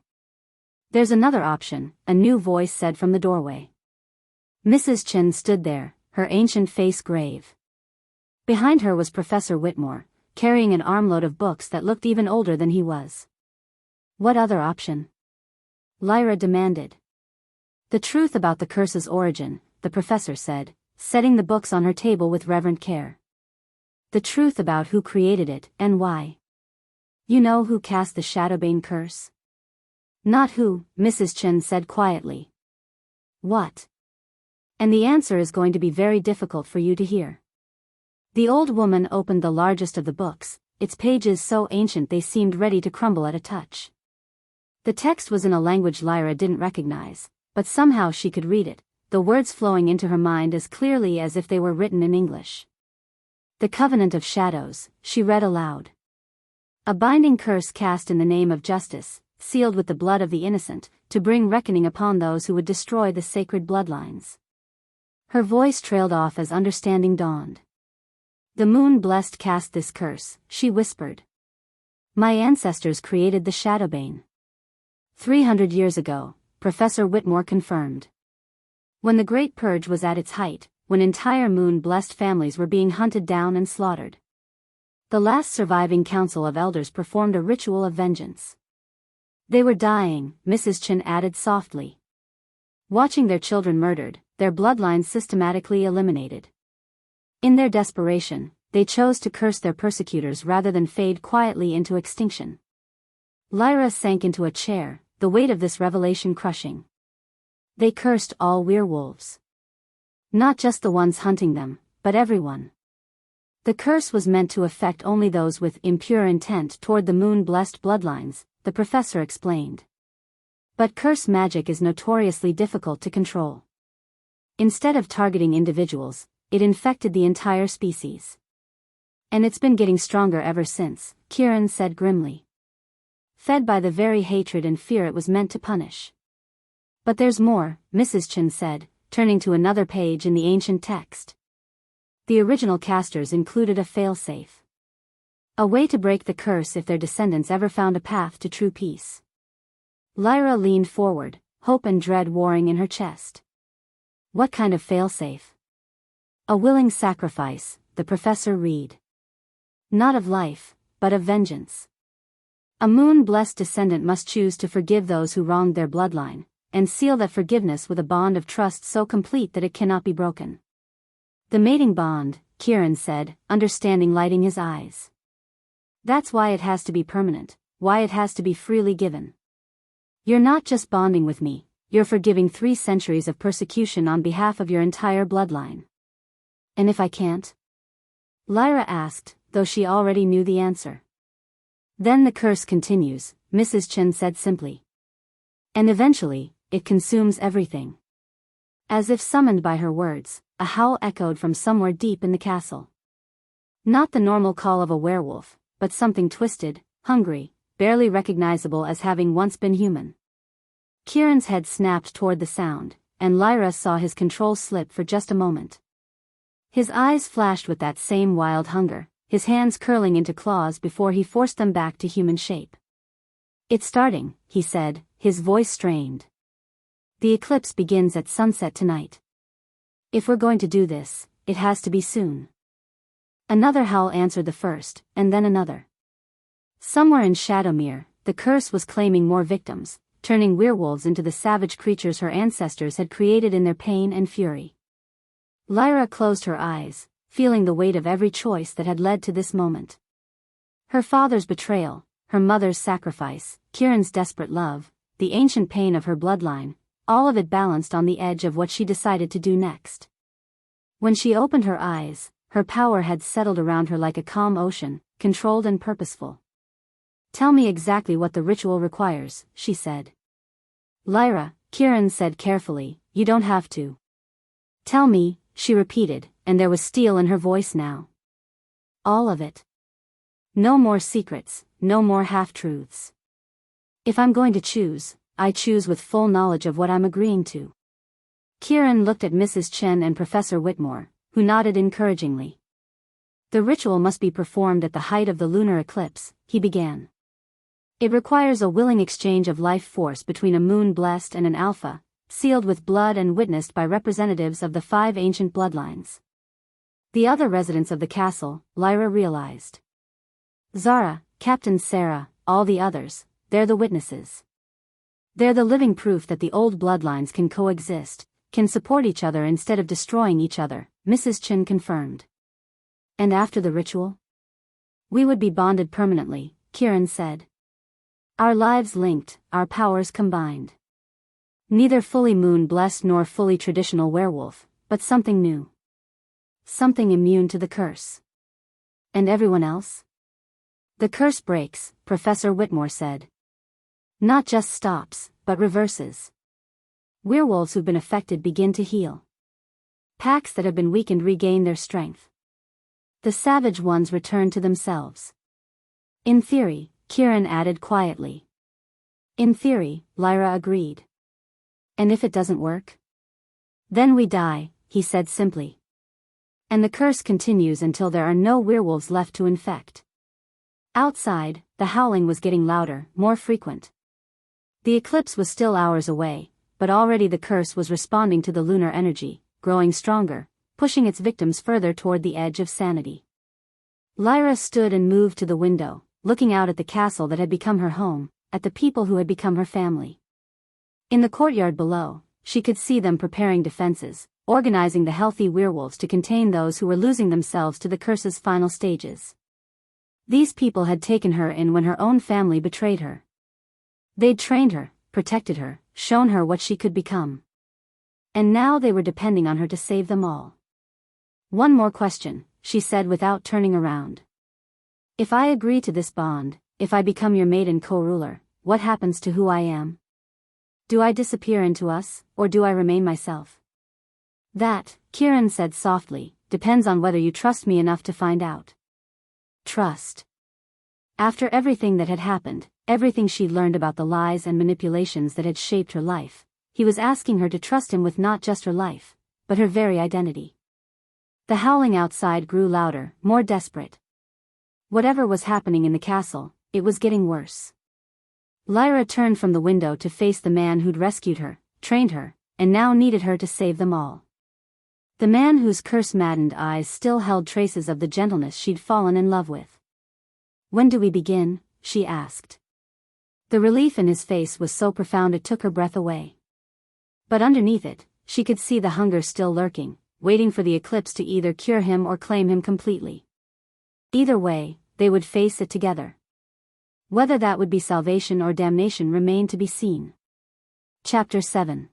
There's another option, a new voice said from the doorway. Mrs. Chen stood there, her ancient face grave. Behind her was Professor Whitmore, carrying an armload of books that looked even older than he was. What other option? Lyra demanded. The truth about the curse's origin, the professor said, setting the books on her table with reverent care. The truth about who created it and why. You know who cast the Shadowbane curse? Not who, Mrs. Chen said quietly. What? And the answer is going to be very difficult for you to hear. The old woman opened the largest of the books, its pages so ancient they seemed ready to crumble at a touch. The text was in a language Lyra didn't recognize, but somehow she could read it, the words flowing into her mind as clearly as if they were written in English. The Covenant of Shadows, she read aloud. A binding curse cast in the name of justice, sealed with the blood of the innocent, to bring reckoning upon those who would destroy the sacred bloodlines. Her voice trailed off as understanding dawned. The moon blessed cast this curse, she whispered. My ancestors created the Shadowbane. 300 years ago, Professor Whitmore confirmed. When the Great Purge was at its height, when entire moon-blessed families were being hunted down and slaughtered. The last surviving council of elders performed a ritual of vengeance. They were dying, Mrs. Chen added softly. Watching their children murdered, their bloodlines systematically eliminated. In their desperation, they chose to curse their persecutors rather than fade quietly into extinction. Lyra sank into a chair, the weight of this revelation crushing. They cursed all werewolves. Not just the ones hunting them, but everyone. The curse was meant to affect only those with impure intent toward the moon-blessed bloodlines, the professor explained. But curse magic is notoriously difficult to control. Instead of targeting individuals, it infected the entire species. And it's been getting stronger ever since, Kieran said grimly. Fed by the very hatred and fear it was meant to punish. But there's more, Mrs. Chen said, turning to another page in the ancient text. The original casters included a failsafe. A way to break the curse if their descendants ever found a path to true peace. Lyra leaned forward, hope and dread warring in her chest. What kind of failsafe? A willing sacrifice, the professor read. Not of life, but of vengeance. A moon-blessed descendant must choose to forgive those who wronged their bloodline, and seal that forgiveness with a bond of trust so complete that it cannot be broken. The mating bond, Kieran said, understanding lighting his eyes. That's why it has to be permanent, why it has to be freely given. You're not just bonding with me, you're forgiving 3 centuries of persecution on behalf of your entire bloodline. And if I can't? Lyra asked, though she already knew the answer. Then the curse continues, Mrs. Chen said simply. And eventually, it consumes everything. As if summoned by her words, a howl echoed from somewhere deep in the castle. Not the normal call of a werewolf, but something twisted, hungry, barely recognizable as having once been human. Kieran's head snapped toward the sound, and Lyra saw his control slip for just a moment. His eyes flashed with that same wild hunger, his hands curling into claws before he forced them back to human shape. It's starting, he said, his voice strained. The eclipse begins at sunset tonight. If we're going to do this, it has to be soon. Another howl answered the first, and then another. Somewhere in Shadowmere, the curse was claiming more victims, turning werewolves into the savage creatures her ancestors had created in their pain and fury. Lyra closed her eyes, feeling the weight of every choice that had led to this moment. Her father's betrayal, her mother's sacrifice, Kieran's desperate love, the ancient pain of her bloodline, all of it balanced on the edge of what she decided to do next. When she opened her eyes, her power had settled around her like a calm ocean, controlled and purposeful. "Tell me exactly what the ritual requires," she said. "Lyra," Kieran said carefully, "you don't have to." "Tell me," she repeated, and there was steel in her voice now. "All of it. No more secrets, no more half-truths. If I'm going to choose, I choose with full knowledge of what I'm agreeing to." Kieran looked at Mrs. Chen and Professor Whitmore, who nodded encouragingly. "The ritual must be performed at the height of the lunar eclipse," he began. "It requires a willing exchange of life force between a moon-blessed and an alpha, sealed with blood and witnessed by representatives of the 5 ancient bloodlines." The other residents of the castle, Lyra realized. Zara, Captain Sarah, all the others, they're the witnesses. They're the living proof that the old bloodlines can coexist, can support each other instead of destroying each other, Mrs. Chen confirmed. "And after the ritual?" "We would be bonded permanently," Kieran said. "Our lives linked, our powers combined. Neither fully moon-blessed nor fully traditional werewolf, but something new. Something immune to the curse." "And everyone else?" "The curse breaks," Professor Whitmore said. "Not just stops, but reverses. Werewolves who've been affected begin to heal. Packs that have been weakened regain their strength. The savage ones return to themselves." "In theory," Kieran added quietly. "In theory," Lyra agreed. "And if it doesn't work?" "Then we die," he said simply. "And the curse continues until there are no werewolves left to infect." Outside, the howling was getting louder, more frequent. The eclipse was still hours away, but already the curse was responding to the lunar energy, growing stronger, pushing its victims further toward the edge of sanity. Lyra stood and moved to the window, looking out at the castle that had become her home, at the people who had become her family. In the courtyard below, she could see them preparing defenses, organizing the healthy werewolves to contain those who were losing themselves to the curse's final stages. These people had taken her in when her own family betrayed her. They'd trained her, protected her, shown her what she could become. And now they were depending on her to save them all. "One more question," she said without turning around. "If I agree to this bond, if I become your mate and co-ruler, what happens to who I am? Do I disappear into us, or do I remain myself?" "That," Kieran said softly, "depends on whether you trust me enough to find out." Trust. After everything that had happened, everything she'd learned about the lies and manipulations that had shaped her life, he was asking her to trust him with not just her life, but her very identity. The howling outside grew louder, more desperate. Whatever was happening in the castle, it was getting worse. Lyra turned from the window to face the man who'd rescued her, trained her, and now needed her to save them all. The man whose curse-maddened eyes still held traces of the gentleness she'd fallen in love with. "When do we begin?" she asked. The relief in his face was so profound it took her breath away. But underneath it, she could see the hunger still lurking, waiting for the eclipse to either cure him or claim him completely. Either way, they would face it together. Whether that would be salvation or damnation remained to be seen. Chapter 7.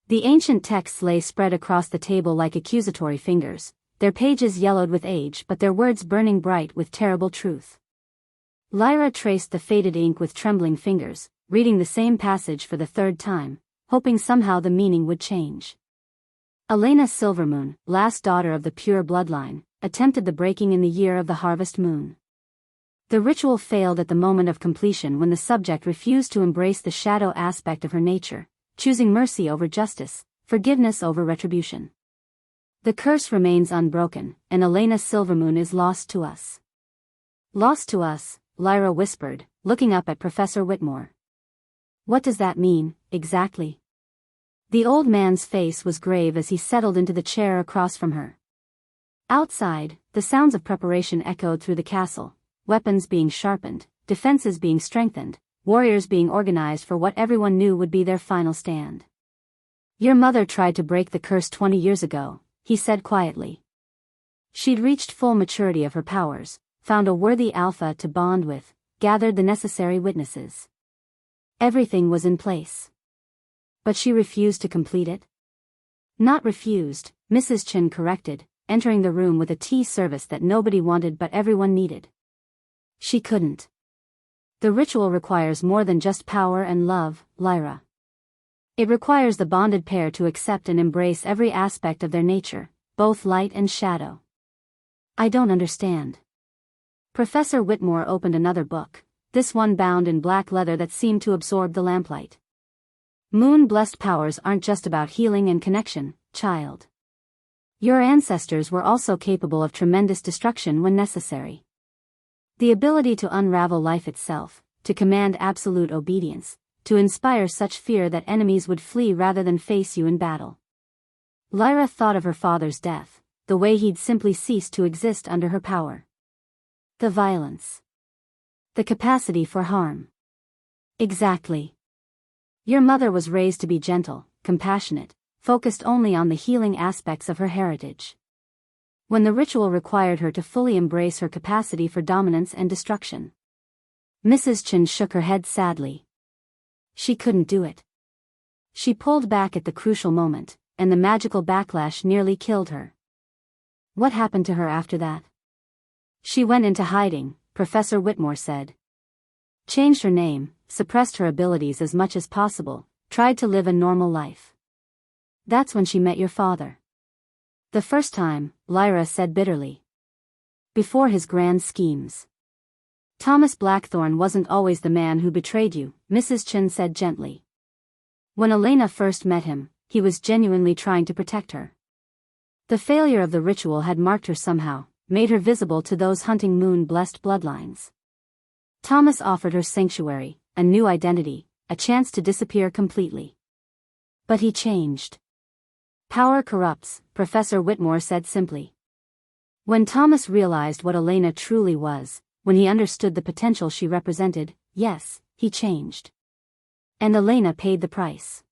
The ancient texts lay spread across the table like accusatory fingers, their pages yellowed with age but their words burning bright with terrible truth. Lyra traced the faded ink with trembling fingers, reading the same passage for the 3rd time, hoping somehow the meaning would change. Elena Silvermoon, last daughter of the pure bloodline, attempted the breaking in the year of the harvest moon. The ritual failed at the moment of completion when the subject refused to embrace the shadow aspect of her nature, choosing mercy over justice, forgiveness over retribution. The curse remains unbroken, and Elena Silvermoon is lost to us. "Lost to us," Lyra whispered, looking up at Professor Whitmore. "What does that mean, exactly?" The old man's face was grave as he settled into the chair across from her. Outside, the sounds of preparation echoed through the castle, weapons being sharpened, defenses being strengthened, warriors being organized for what everyone knew would be their final stand. "Your mother tried to break the curse 20 years ago," he said quietly. "She'd reached full maturity of her powers, found a worthy alpha to bond with, gathered the necessary witnesses. Everything was in place. But she refused to complete it?" "Not refused," Mrs. Chin corrected, entering the room with a tea service that nobody wanted but everyone needed. "She couldn't. The ritual requires more than just power and love, Lyra. It requires the bonded pair to accept and embrace every aspect of their nature, both light and shadow." "I don't understand." Professor Whitmore opened another book, this one bound in black leather that seemed to absorb the lamplight. "Moon-blessed powers aren't just about healing and connection, child. Your ancestors were also capable of tremendous destruction when necessary. The ability to unravel life itself, to command absolute obedience, to inspire such fear that enemies would flee rather than face you in battle." Lyra thought of her father's death, the way he'd simply ceased to exist under her power. The violence. The capacity for harm. Exactly. Your mother was raised to be gentle, compassionate, focused only on the healing aspects of her heritage. When the ritual required her to fully embrace her capacity for dominance and destruction. Mrs. Chin shook her head sadly. She couldn't do it. She pulled back at the crucial moment, and the magical backlash nearly killed her. What happened to her after that? "She went into hiding," Professor Whitmore said. "Changed her name, suppressed her abilities as much as possible, tried to live a normal life. That's when she met your father." "The first time," Lyra said bitterly. "Before his grand schemes. Thomas Blackthorne wasn't always the man who betrayed you," Mrs. Chin said gently. "When Elena first met him, he was genuinely trying to protect her. The failure of the ritual had marked her somehow, made her visible to those hunting moon-blessed bloodlines. Thomas offered her sanctuary, a new identity, a chance to disappear completely. But he changed. Power corrupts," Professor Whitmore said simply. "When Thomas realized what Elena truly was, when he understood the potential she represented, yes, he changed. And Elena paid the price."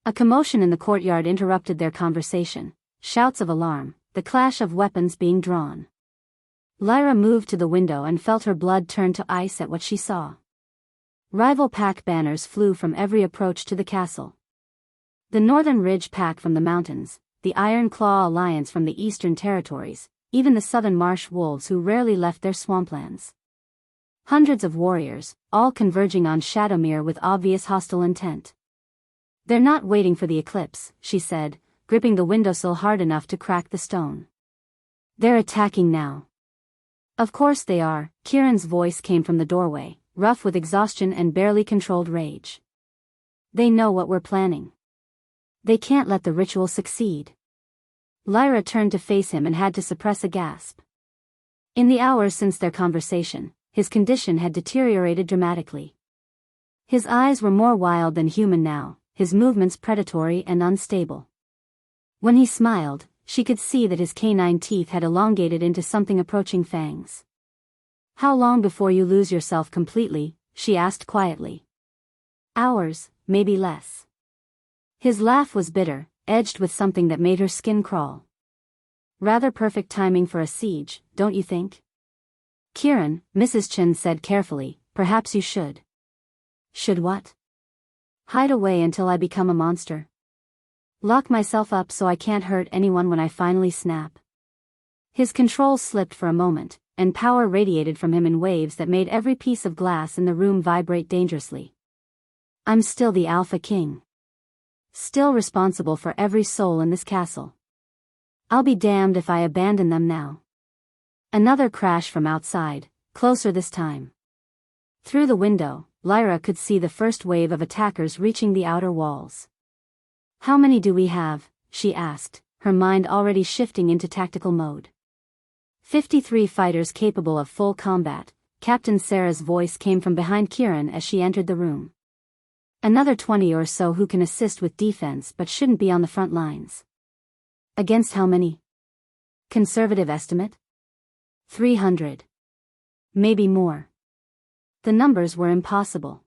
A commotion in the courtyard interrupted their conversation, shouts of alarm, the clash of weapons being drawn. Lyra moved to the window and felt her blood turn to ice at what she saw. Rival pack banners flew from every approach to the castle. The Northern Ridge Pack from the mountains, the Iron Claw Alliance from the Eastern Territories, even the Southern Marsh Wolves who rarely left their swamplands. Hundreds of warriors, all converging on Shadowmere with obvious hostile intent. "They're not waiting for the eclipse," she said, gripping the windowsill hard enough to crack the stone. "They're attacking now." "Of course they are," Kieran's voice came from the doorway, rough with exhaustion and barely controlled rage. "They know what we're planning. They can't let the ritual succeed." Lyra turned to face him and had to suppress a gasp. In the hours since their conversation, his condition had deteriorated dramatically. His eyes were more wild than human now, his movements predatory and unstable. When he smiled, she could see that his canine teeth had elongated into something approaching fangs. "How long before you lose yourself completely?" she asked quietly. "Hours, maybe less." His laugh was bitter, edged with something that made her skin crawl. "Rather perfect timing for a siege, don't you think?" "Kieran," Mrs. Chin said carefully, "perhaps you should." "Should what?" "Hide away until I become a monster. Lock myself up so I can't hurt anyone when I finally snap." His control slipped for a moment, and power radiated from him in waves that made every piece of glass in the room vibrate dangerously. "I'm still the Alpha King. Still responsible for every soul in this castle. I'll be damned if I abandon them now." Another crash from outside, closer this time. Through the window, Lyra could see the first wave of attackers reaching the outer walls. "How many do we have?" she asked, her mind already shifting into tactical mode. 53 fighters capable of full combat," Captain Sarah's voice came from behind Kieran as she entered the room. "Another 20 or so who can assist with defense but shouldn't be on the front lines." "Against how many?" Conservative estimate? 300. Maybe more. The numbers were impossible.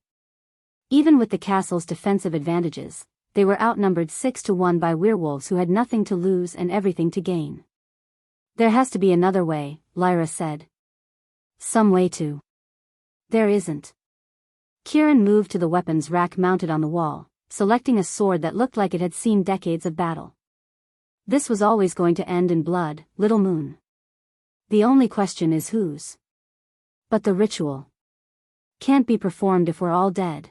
Even with the castle's defensive advantages, they were outnumbered 6-1 by werewolves who had nothing to lose and everything to gain. There has to be another way, Lyra said. Some way to. There isn't. Kieran moved to the weapons rack mounted on the wall, selecting a sword that looked like it had seen decades of battle. This was always going to end in blood, Little Moon. The only question is whose. But the ritual can't be performed if we're all dead.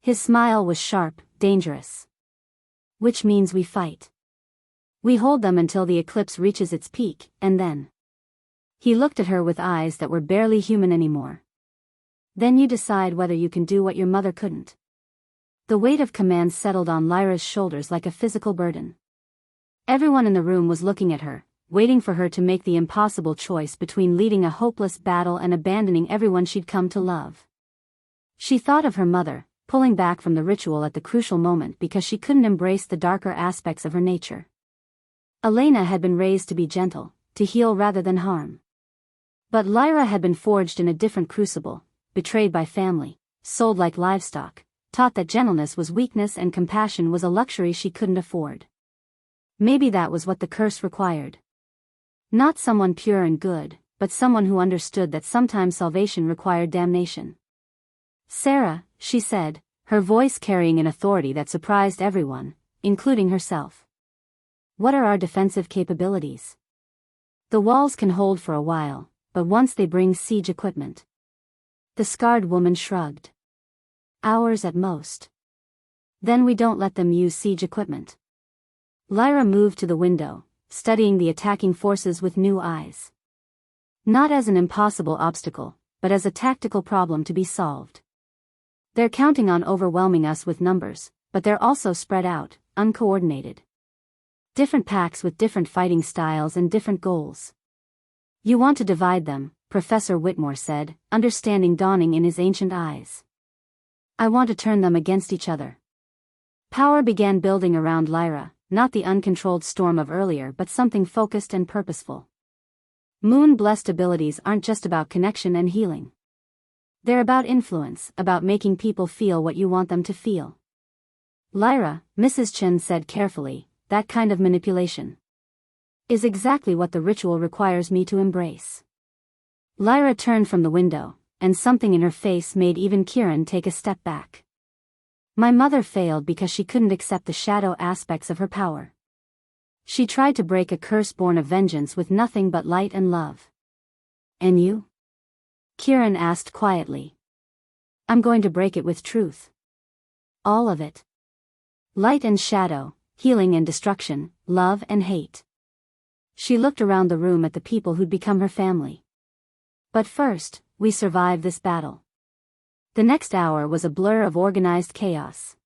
His smile was sharp, dangerous. Which means we fight. We hold them until the eclipse reaches its peak, and then. He looked at her with eyes that were barely human anymore. Then you decide whether you can do what your mother couldn't. The weight of command settled on Lyra's shoulders like a physical burden. Everyone in the room was looking at her, waiting for her to make the impossible choice between leading a hopeless battle and abandoning everyone she'd come to love. She thought of her mother, pulling back from the ritual at the crucial moment because she couldn't embrace the darker aspects of her nature. Elena had been raised to be gentle, to heal rather than harm. But Lyra had been forged in a different crucible, betrayed by family, sold like livestock, taught that gentleness was weakness and compassion was a luxury she couldn't afford. Maybe that was what the curse required. Not someone pure and good, but someone who understood that sometimes salvation required damnation. Sarah, she said, her voice carrying an authority that surprised everyone, including herself. What are our defensive capabilities? The walls can hold for a while, but once they bring siege equipment. The scarred woman shrugged. Hours at most. Then we don't let them use siege equipment. Lyra moved to the window, studying the attacking forces with new eyes. Not as an impossible obstacle, but as a tactical problem to be solved. They're counting on overwhelming us with numbers, but they're also spread out, uncoordinated. Different packs with different fighting styles and different goals. You want to divide them, Professor Whitmore said, understanding dawning in his ancient eyes. I want to turn them against each other. Power began building around Lyra, not the uncontrolled storm of earlier but something focused and purposeful. Moon-blessed abilities aren't just about connection and healing. They're about influence, about making people feel what you want them to feel. Lyra, Mrs. Chen said carefully, that kind of manipulation is exactly what the ritual requires me to embrace. Lyra turned from the window, and something in her face made even Kieran take a step back. My mother failed because she couldn't accept the shadow aspects of her power. She tried to break a curse born of vengeance with nothing but light and love. And you? Kieran asked quietly. I'm going to break it with truth. All of it. Light and shadow, healing and destruction, love and hate. She looked around the room at the people who'd become her family. But first, we survived this battle. The next hour was a blur of organized chaos.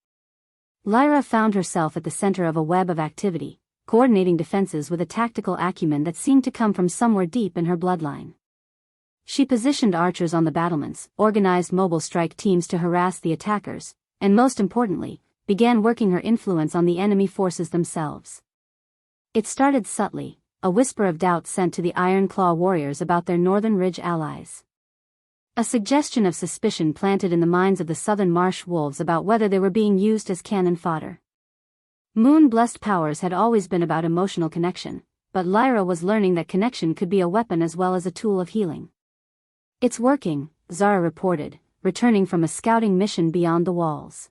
Lyra found herself at the center of a web of activity, coordinating defenses with a tactical acumen that seemed to come from somewhere deep in her bloodline. She positioned archers on the battlements, organized mobile strike teams to harass the attackers, and most importantly, began working her influence on the enemy forces themselves. It started subtly, a whisper of doubt sent to the Iron Claw warriors about their Northern Ridge allies. A suggestion of suspicion planted in the minds of the Southern Marsh wolves about whether they were being used as cannon fodder. Moon-blessed powers had always been about emotional connection, but Lyra was learning that connection could be a weapon as well as a tool of healing. It's working, Zara reported, returning from a scouting mission beyond the walls.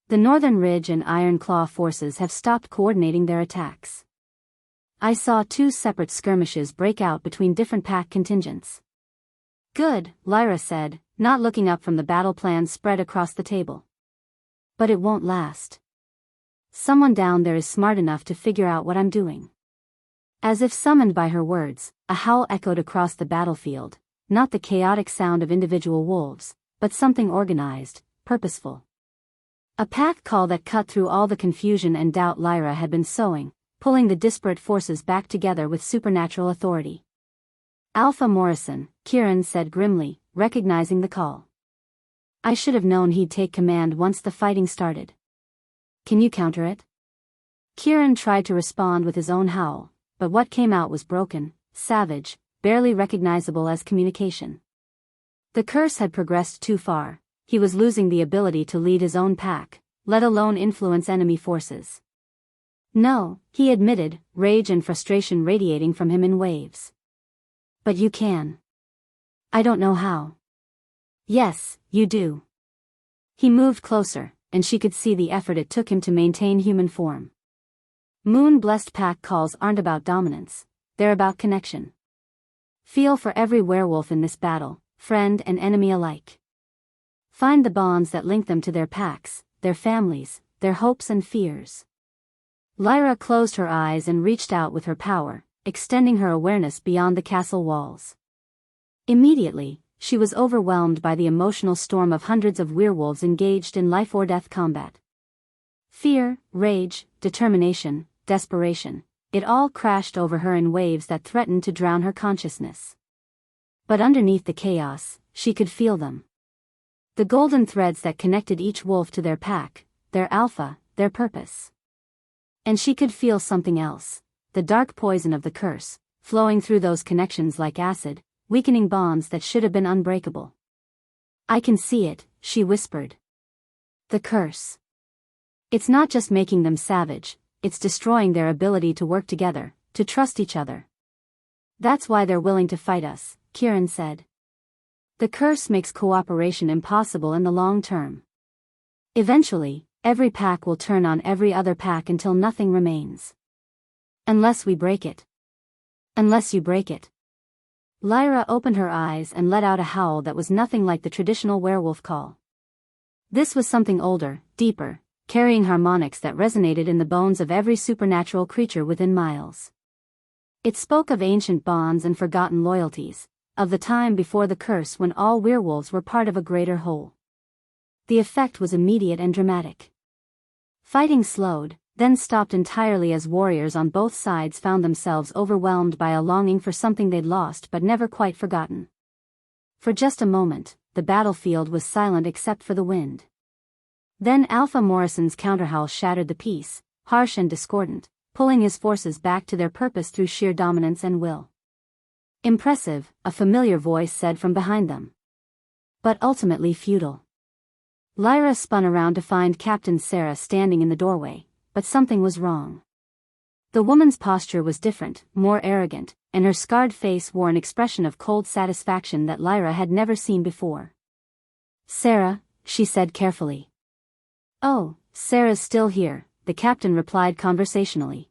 The Northern Ridge and Iron Claw forces have stopped coordinating their attacks. I saw 2 separate skirmishes break out between different pack contingents. Good, Lyra said, not looking up from the battle plans spread across the table. But it won't last. Someone down there is smart enough to figure out what I'm doing. As if summoned by her words, a howl echoed across the battlefield, not the chaotic sound of individual wolves, but something organized, purposeful. A pack call that cut through all the confusion and doubt Lyra had been sowing, pulling the disparate forces back together with supernatural authority. Alpha Morrison, Kieran said grimly, recognizing the call. I should have known he'd take command once the fighting started. Can you counter it? Kieran tried to respond with his own howl, but what came out was broken, savage, barely recognizable as communication. The curse had progressed too far. He was losing the ability to lead his own pack, let alone influence enemy forces. No, he admitted, rage and frustration radiating from him in waves. But you can. I don't know how. Yes, you do. He moved closer, and she could see the effort it took him to maintain human form. Moon-blessed pack calls aren't about dominance, they're about connection. Feel for every werewolf in this battle, friend and enemy alike. Find the bonds that link them to their packs, their families, their hopes and fears. Lyra closed her eyes and reached out with her power, extending her awareness beyond the castle walls. Immediately, she was overwhelmed by the emotional storm of hundreds of werewolves engaged in life-or-death combat. Fear, rage, determination, desperation, it all crashed over her in waves that threatened to drown her consciousness. But underneath the chaos, she could feel them. The golden threads that connected each wolf to their pack, their alpha, their purpose. And she could feel something else, the dark poison of the curse, flowing through those connections like acid, weakening bonds that should have been unbreakable. I can see it, she whispered. The curse. It's not just making them savage, it's destroying their ability to work together, to trust each other. That's why they're willing to fight us, Kieran said. The curse makes cooperation impossible in the long term. Eventually, every pack will turn on every other pack until nothing remains. Unless we break it. Unless you break it. Lyra opened her eyes and let out a howl that was nothing like the traditional werewolf call. This was something older, deeper, carrying harmonics that resonated in the bones of every supernatural creature within miles. It spoke of ancient bonds and forgotten loyalties, of the time before the curse when all werewolves were part of a greater whole. The effect was immediate and dramatic. Fighting slowed, then stopped entirely as warriors on both sides found themselves overwhelmed by a longing for something they'd lost but never quite forgotten. For just a moment, the battlefield was silent except for the wind. Then Alpha Morrison's counterhowl shattered the peace, harsh and discordant, pulling his forces back to their purpose through sheer dominance and will. Impressive, a familiar voice said from behind them. But ultimately futile. Lyra spun around to find Captain Sarah standing in the doorway, but something was wrong. The woman's posture was different, more arrogant, and her scarred face wore an expression of cold satisfaction that Lyra had never seen before. Sarah, she said carefully. Oh, Sarah's still here, the captain replied conversationally.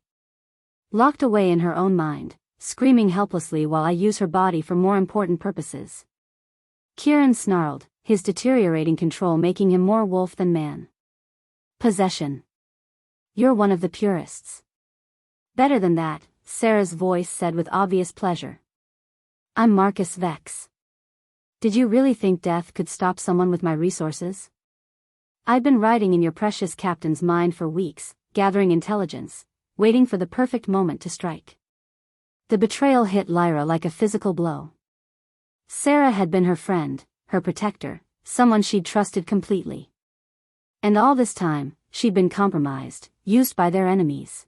Locked away in her own mind, screaming helplessly while I use her body for more important purposes. Kieran snarled, his deteriorating control making him more wolf than man. Possession. You're one of the purists. Better than that, Sarah's voice said with obvious pleasure. I'm Marcus Vex. Did you really think death could stop someone with my resources? I've been riding in your precious captain's mind for weeks, gathering intelligence, waiting for the perfect moment to strike. The betrayal hit Lyra like a physical blow. Sarah had been her friend, her protector, someone she'd trusted completely. And all this time, she'd been compromised, used by their enemies.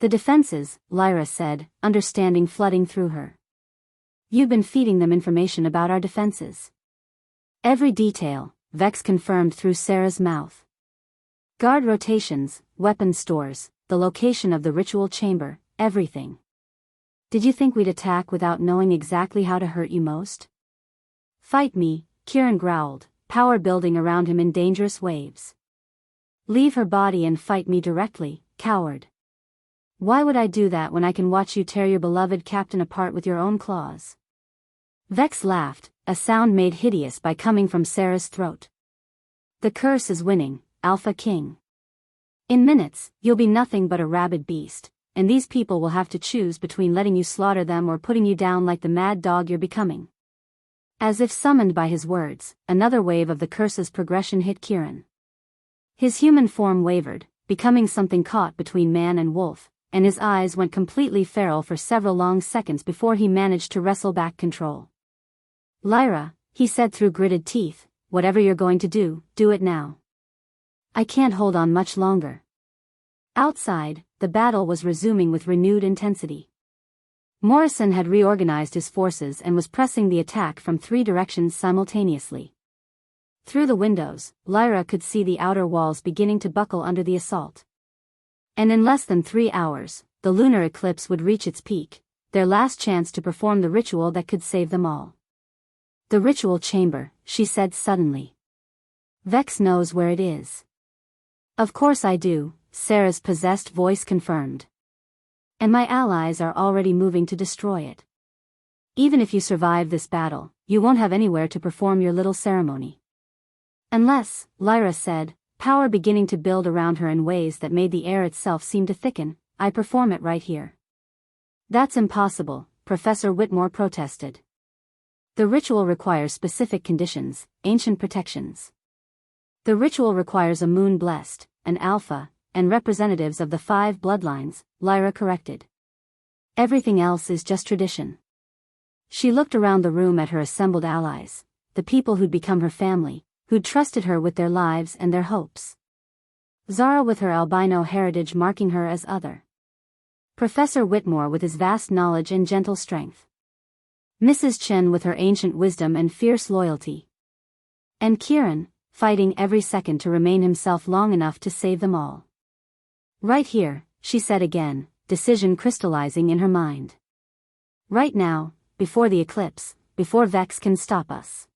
The defenses, Lyra said, understanding flooding through her. You've been feeding them information about our defenses. Every detail, Vex confirmed through Sarah's mouth. Guard rotations, weapon stores, the location of the ritual chamber, everything. Did you think we'd attack without knowing exactly how to hurt you most? Fight me, Kieran growled, power building around him in dangerous waves. Leave her body and fight me directly, coward. Why would I do that when I can watch you tear your beloved captain apart with your own claws? Vex laughed, a sound made hideous by coming from Sarah's throat. The curse is winning, Alpha King. In minutes, you'll be nothing but a rabid beast, and these people will have to choose between letting you slaughter them or putting you down like the mad dog you're becoming. As if summoned by his words, another wave of the curse's progression hit Kieran. His human form wavered, becoming something caught between man and wolf, and his eyes went completely feral for several long seconds before he managed to wrestle back control. Lyra, he said through gritted teeth, whatever you're going to do, do it now. I can't hold on much longer. Outside, the battle was resuming with renewed intensity. Morrison had reorganized his forces and was pressing the attack from 3 directions simultaneously. Through the windows, Lyra could see the outer walls beginning to buckle under the assault. And in less than 3 hours, the lunar eclipse would reach its peak, their last chance to perform the ritual that could save them all. The ritual chamber, she said suddenly. Vex knows where it is. Of course I do, Sarah's possessed voice confirmed. And my allies are already moving to destroy it. Even if you survive this battle, you won't have anywhere to perform your little ceremony. Unless, Lyra said, power beginning to build around her in ways that made the air itself seem to thicken, I perform it right here. That's impossible, Professor Whitmore protested. The ritual requires specific conditions, ancient protections. The ritual requires a moon blessed, an alpha, and representatives of the 5 bloodlines, Lyra corrected. Everything else is just tradition. She looked around the room at her assembled allies, the people who'd become her family, who'd trusted her with their lives and their hopes. Zara with her albino heritage marking her as other. Professor Whitmore with his vast knowledge and gentle strength. Mrs. Chen with her ancient wisdom and fierce loyalty. And Kieran, fighting every second to remain himself long enough to save them all. Right here, she said again, decision crystallizing in her mind. Right now, before the eclipse, before Vex can stop us.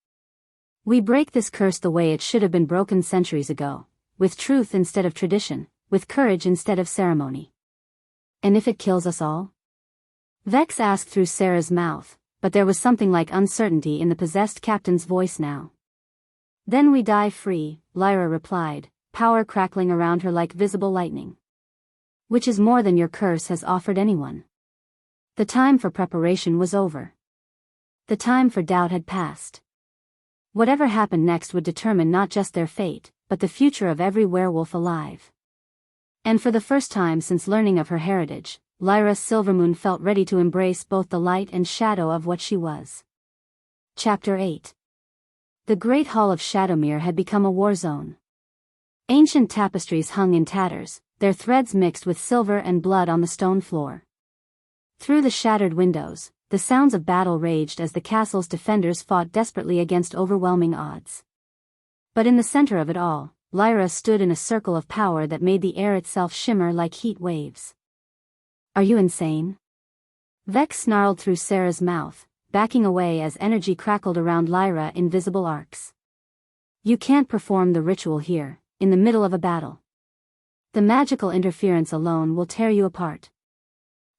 We break this curse the way it should have been broken centuries ago, with truth instead of tradition, with courage instead of ceremony. And if it kills us all? Vex asked through Sarah's mouth, but there was something like uncertainty in the possessed captain's voice now. Then we die free, Lyra replied, power crackling around her like visible lightning. Which is more than your curse has offered anyone. The time for preparation was over. The time for doubt had passed. Whatever happened next would determine not just their fate, but the future of every werewolf alive. And for the first time since learning of her heritage, Lyra Silvermoon felt ready to embrace both the light and shadow of what she was. Chapter 8. The Great Hall of Shadowmere had become a war zone. Ancient tapestries hung in tatters, their threads mixed with silver and blood on the stone floor. Through the shattered windows, the sounds of battle raged as the castle's defenders fought desperately against overwhelming odds. But in the center of it all, Lyra stood in a circle of power that made the air itself shimmer like heat waves. Are you insane? Vex snarled through Sarah's mouth, backing away as energy crackled around Lyra in visible arcs. You can't perform the ritual here, in the middle of a battle. The magical interference alone will tear you apart.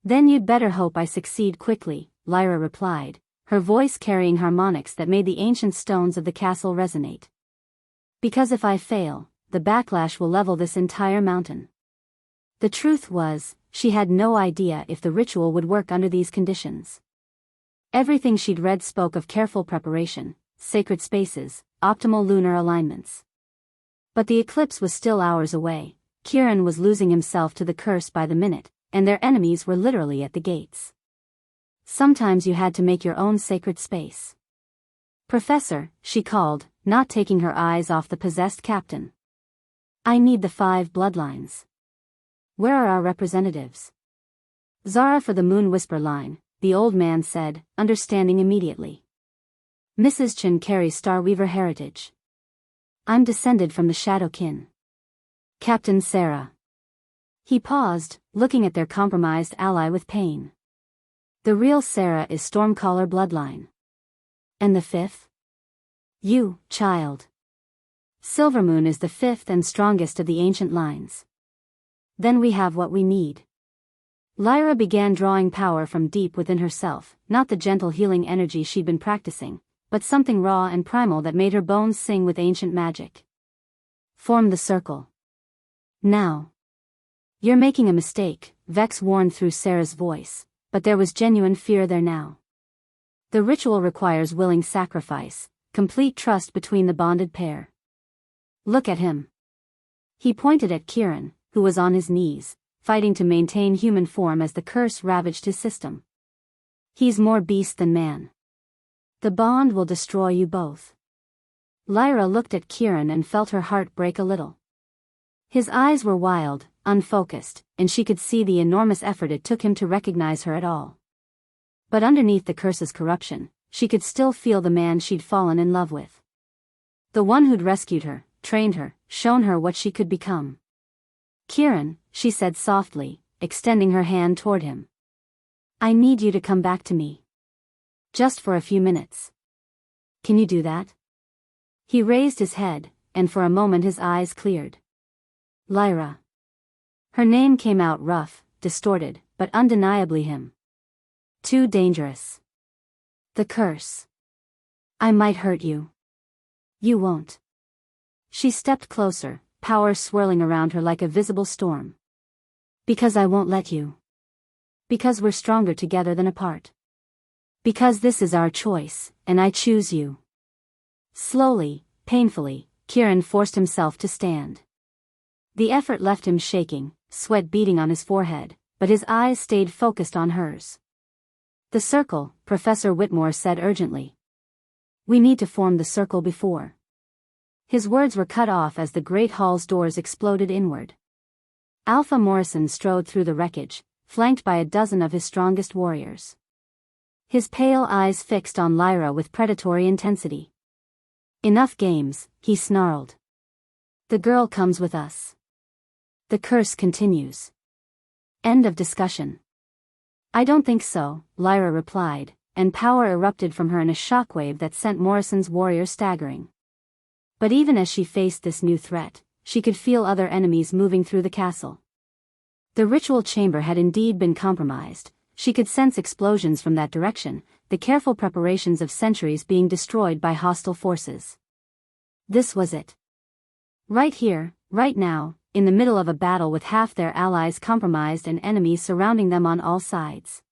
Then you'd better hope I succeed quickly, Lyra replied, her voice carrying harmonics that made the ancient stones of the castle resonate. Because if I fail, the backlash will level this entire mountain. The truth was, she had no idea if the ritual would work under these conditions. Everything she'd read spoke of careful preparation, sacred spaces, optimal lunar alignments. But the eclipse was still hours away. Kieran was losing himself to the curse by the minute, and their enemies were literally at the gates. Sometimes you had to make your own sacred space. Professor, she called, not taking her eyes off the possessed captain. I need the 5 bloodlines. Where are our representatives? Zara for the Moon Whisper line, the old man said, understanding immediately. Mrs. Chen carries Starweaver heritage. I'm descended from the Shadow Kin. Captain Sarah. He paused, looking at their compromised ally with pain. The real Sarah is Stormcaller bloodline. And the 5th? You, child. Silvermoon is the 5th and strongest of the ancient lines. Then we have what we need. Lyra began drawing power from deep within herself, not the gentle healing energy she'd been practicing, but something raw and primal that made her bones sing with ancient magic. Form the circle. Now. You're making a mistake, Vex warned through Sarah's voice, but there was genuine fear there now. The ritual requires willing sacrifice, complete trust between the bonded pair. Look at him. He pointed at Kieran, who was on his knees, fighting to maintain human form as the curse ravaged his system. He's more beast than man. The bond will destroy you both. Lyra looked at Kieran and felt her heart break a little. His eyes were wild, unfocused, and she could see the enormous effort it took him to recognize her at all. But underneath the curse's corruption, she could still feel the man she'd fallen in love with. The one who'd rescued her, trained her, shown her what she could become. "Kieran," she said softly, extending her hand toward him. "I need you to come back to me. Just for a few minutes. Can you do that?" He raised his head, and for a moment his eyes cleared. "Lyra." Her name came out rough, distorted, but undeniably him. "Too dangerous. The curse. I might hurt you." "You won't." She stepped closer, power swirling around her like a visible storm. "Because I won't let you. Because we're stronger together than apart. Because this is our choice, and I choose you." Slowly, painfully, Kieran forced himself to stand. The effort left him shaking, sweat beading on his forehead, but his eyes stayed focused on hers. "The circle," Professor Whitmore said urgently. "We need to form the circle before." His words were cut off as the great hall's doors exploded inward. Alpha Morrison strode through the wreckage, flanked by a dozen of his strongest warriors. His pale eyes fixed on Lyra with predatory intensity. "Enough games," he snarled. "The girl comes with us. The curse continues." End of discussion. "I don't think so," Lyra replied, and power erupted from her in a shockwave that sent Morrison's warriors staggering. But even as she faced this new threat, she could feel other enemies moving through the castle. The ritual chamber had indeed been compromised. She could sense explosions from that direction, the careful preparations of centuries being destroyed by hostile forces. This was it. Right here, right now, in the middle of a battle with half their allies compromised and enemies surrounding them on all sides.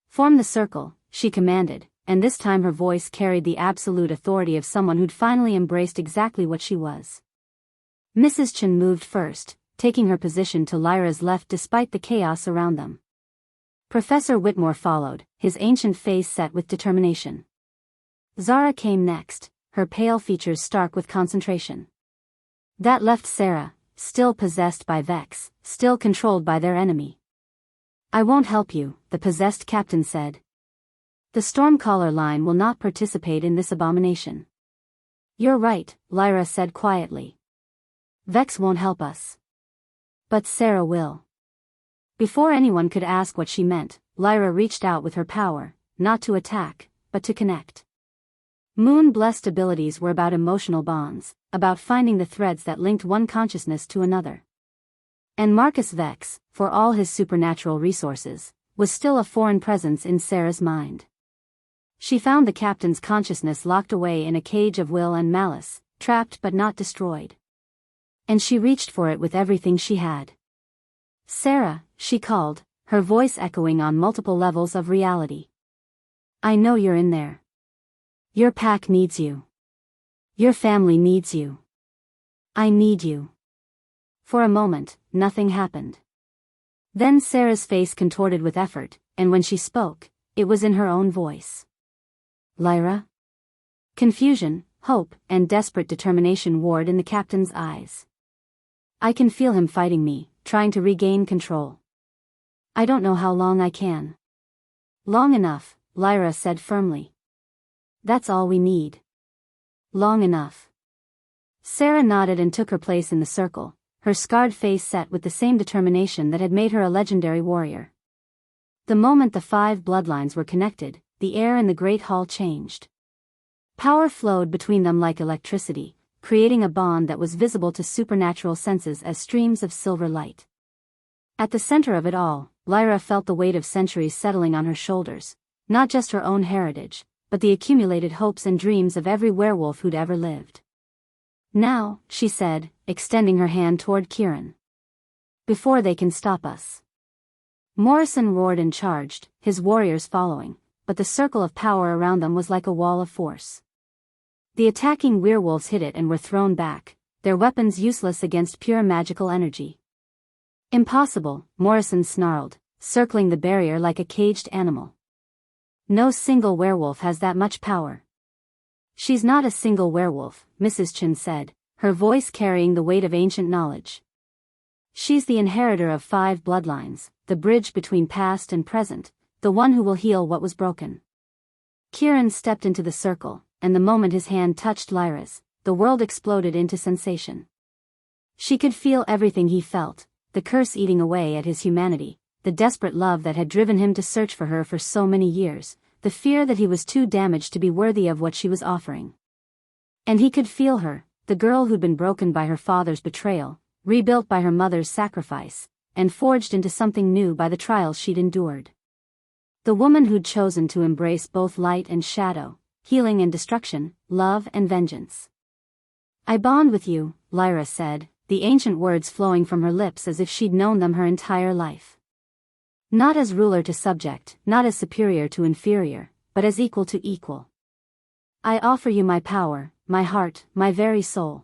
"Form the circle," she commanded, and this time her voice carried the absolute authority of someone who'd finally embraced exactly what she was. Mrs. Chen moved first, taking her position to Lyra's left despite the chaos around them. Professor Whitmore followed, his ancient face set with determination. Zara came next, her pale features stark with concentration. That left Sarah, still possessed by Vex, still controlled by their enemy. "I won't help you," the possessed captain said. "The Stormcaller line will not participate in this abomination." "You're right," Lyra said quietly. "Vex won't help us. But Sarah will." Before anyone could ask what she meant, Lyra reached out with her power, not to attack, but to connect. Moon-blessed abilities were about emotional bonds, about finding the threads that linked one consciousness to another. And Marcus Vex, for all his supernatural resources, was still a foreign presence in Sarah's mind. She found the captain's consciousness locked away in a cage of will and malice, trapped but not destroyed. And she reached for it with everything she had. "Sarah," she called, her voice echoing on multiple levels of reality. "I know you're in there. Your pack needs you. Your family needs you. I need you." For a moment, nothing happened. Then Sarah's face contorted with effort, and when she spoke, it was in her own voice. "Lyra?" Confusion, hope, and desperate determination warred in the captain's eyes. "I can feel him fighting me, trying to regain control. I don't know how long I can." "Long enough," Lyra said firmly. "That's all we need. Long enough." Sarah nodded and took her place in the circle, her scarred face set with the same determination that had made her a legendary warrior. The moment the 5 bloodlines were connected, the air in the great hall changed. Power flowed between them like electricity, creating a bond that was visible to supernatural senses as streams of silver light. At the center of it all, Lyra felt the weight of centuries settling on her shoulders, not just her own heritage, but the accumulated hopes and dreams of every werewolf who'd ever lived. "Now," she said, extending her hand toward Kieran. "Before they can stop us." Morrison roared and charged, his warriors following, but the circle of power around them was like a wall of force. The attacking werewolves hit it and were thrown back, their weapons useless against pure magical energy. "Impossible," Morrison snarled, circling the barrier like a caged animal. "No single werewolf has that much power." "She's not a single werewolf," Mrs. Chen said, her voice carrying the weight of ancient knowledge. She's the inheritor of 5 bloodlines, the bridge between past and present, the one who will heal what was broken. Kieran stepped into the circle, and the moment his hand touched Lyra's, the world exploded into sensation. She could feel everything he felt, the curse eating away at his humanity, the desperate love that had driven him to search for her for so many years, the fear that he was too damaged to be worthy of what she was offering. And he could feel her, the girl who'd been broken by her father's betrayal, rebuilt by her mother's sacrifice, and forged into something new by the trials she'd endured. The woman who'd chosen to embrace both light and shadow, healing and destruction, love and vengeance. "I bond with you," Lyra said, the ancient words flowing from her lips as if she'd known them her entire life. Not as ruler to subject, not as superior to inferior, but as equal to equal. "I offer you my power, my heart, my very soul."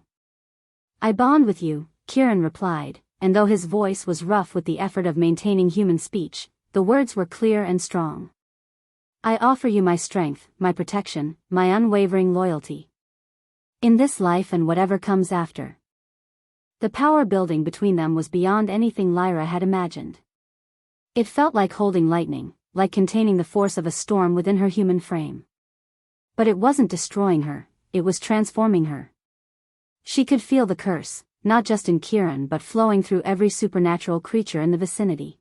"I bond with you," Kieran replied, and though his voice was rough with the effort of maintaining human speech, the words were clear and strong. "I offer you my strength, my protection, my unwavering loyalty. In this life and whatever comes after." The power building between them was beyond anything Lyra had imagined. It felt like holding lightning, like containing the force of a storm within her human frame. But it wasn't destroying her, it was transforming her. She could feel the curse, not just in Kieran but flowing through every supernatural creature in the vicinity.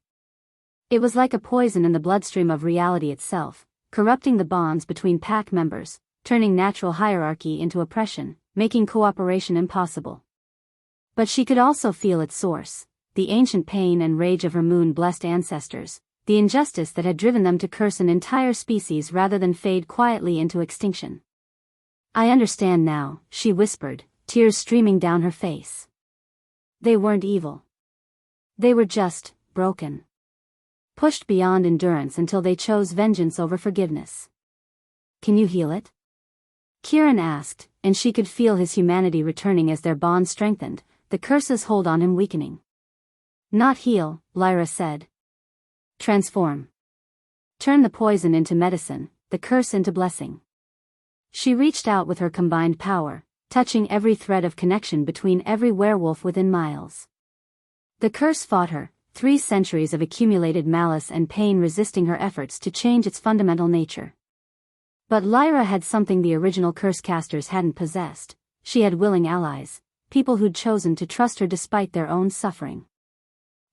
It was like a poison in the bloodstream of reality itself, corrupting the bonds between pack members, turning natural hierarchy into oppression, making cooperation impossible. But she could also feel its source, the ancient pain and rage of her moon-blessed ancestors, the injustice that had driven them to curse an entire species rather than fade quietly into extinction. "I understand now," she whispered, tears streaming down her face. They weren't evil. They were just broken. Pushed beyond endurance until they chose vengeance over forgiveness. "Can you heal it?" Kieran asked, and she could feel his humanity returning as their bond strengthened, the curse's hold on him weakening. "Not heal," Lyra said. "Transform. Turn the poison into medicine, the curse into blessing." She reached out with her combined power, touching every thread of connection between every werewolf within miles. The curse fought her, 3 centuries of accumulated malice and pain resisting her efforts to change its fundamental nature. But Lyra had something the original curse casters hadn't possessed. She had willing allies, people who'd chosen to trust her despite their own suffering.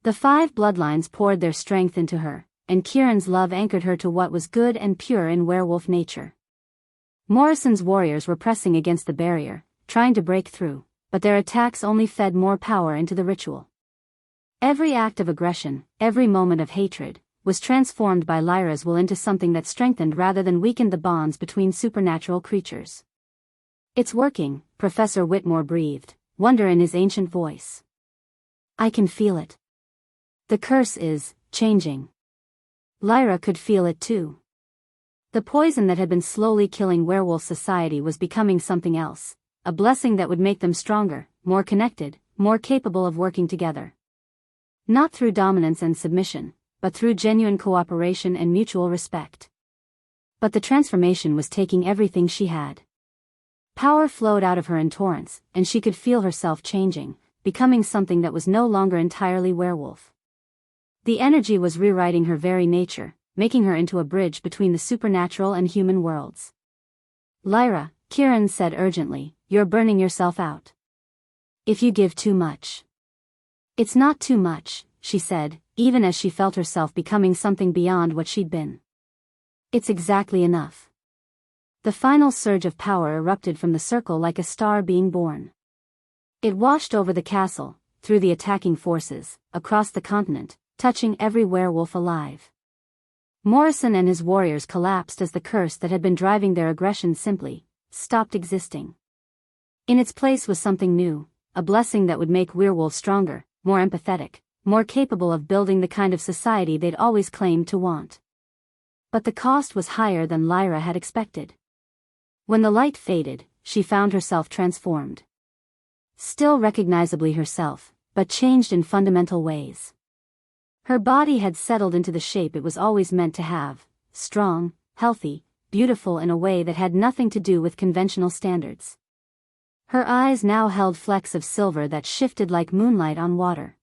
The 5 bloodlines poured their strength into her, and Kieran's love anchored her to what was good and pure in werewolf nature. Morrison's warriors were pressing against the barrier, trying to break through, but their attacks only fed more power into the ritual. Every act of aggression, every moment of hatred, was transformed by Lyra's will into something that strengthened rather than weakened the bonds between supernatural creatures. "It's working," Professor Whitmore breathed, wonder in his ancient voice. "I can feel it. The curse is changing." Lyra could feel it too. The poison that had been slowly killing werewolf society was becoming something else, a blessing that would make them stronger, more connected, more capable of working together. Not through dominance and submission, but through genuine cooperation and mutual respect. But the transformation was taking everything she had. Power flowed out of her in torrents, and she could feel herself changing, becoming something that was no longer entirely werewolf. The energy was rewriting her very nature, making her into a bridge between the supernatural and human worlds. "Lyra," Kieran said urgently, "you're burning yourself out. If you give too much." "It's not too much," she said, even as she felt herself becoming something beyond what she'd been. "It's exactly enough." The final surge of power erupted from the circle like a star being born. It washed over the castle, through the attacking forces, across the continent, touching every werewolf alive. Morrison and his warriors collapsed as the curse that had been driving their aggression simply stopped existing. In its place was something new, a blessing that would make werewolves stronger, more empathetic, more capable of building the kind of society they'd always claimed to want. But the cost was higher than Lyra had expected. When the light faded, she found herself transformed. Still recognizably herself, but changed in fundamental ways. Her body had settled into the shape it was always meant to have, strong, healthy, beautiful in a way that had nothing to do with conventional standards. Her eyes now held flecks of silver that shifted like moonlight on water.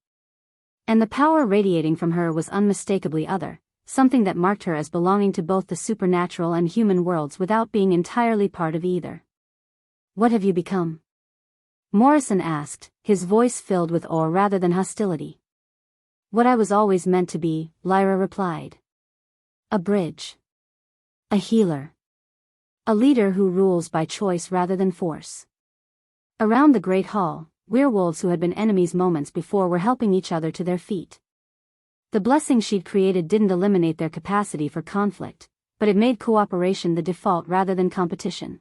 And the power radiating from her was unmistakably other, something that marked her as belonging to both the supernatural and human worlds without being entirely part of either. "What have you become?" Morrison asked, his voice filled with awe rather than hostility. "What I was always meant to be," Lyra replied. "A bridge. A healer. A leader who rules by choice rather than force." Around the Great Hall, werewolves who had been enemies moments before were helping each other to their feet. The blessing she'd created didn't eliminate their capacity for conflict, but it made cooperation the default rather than competition.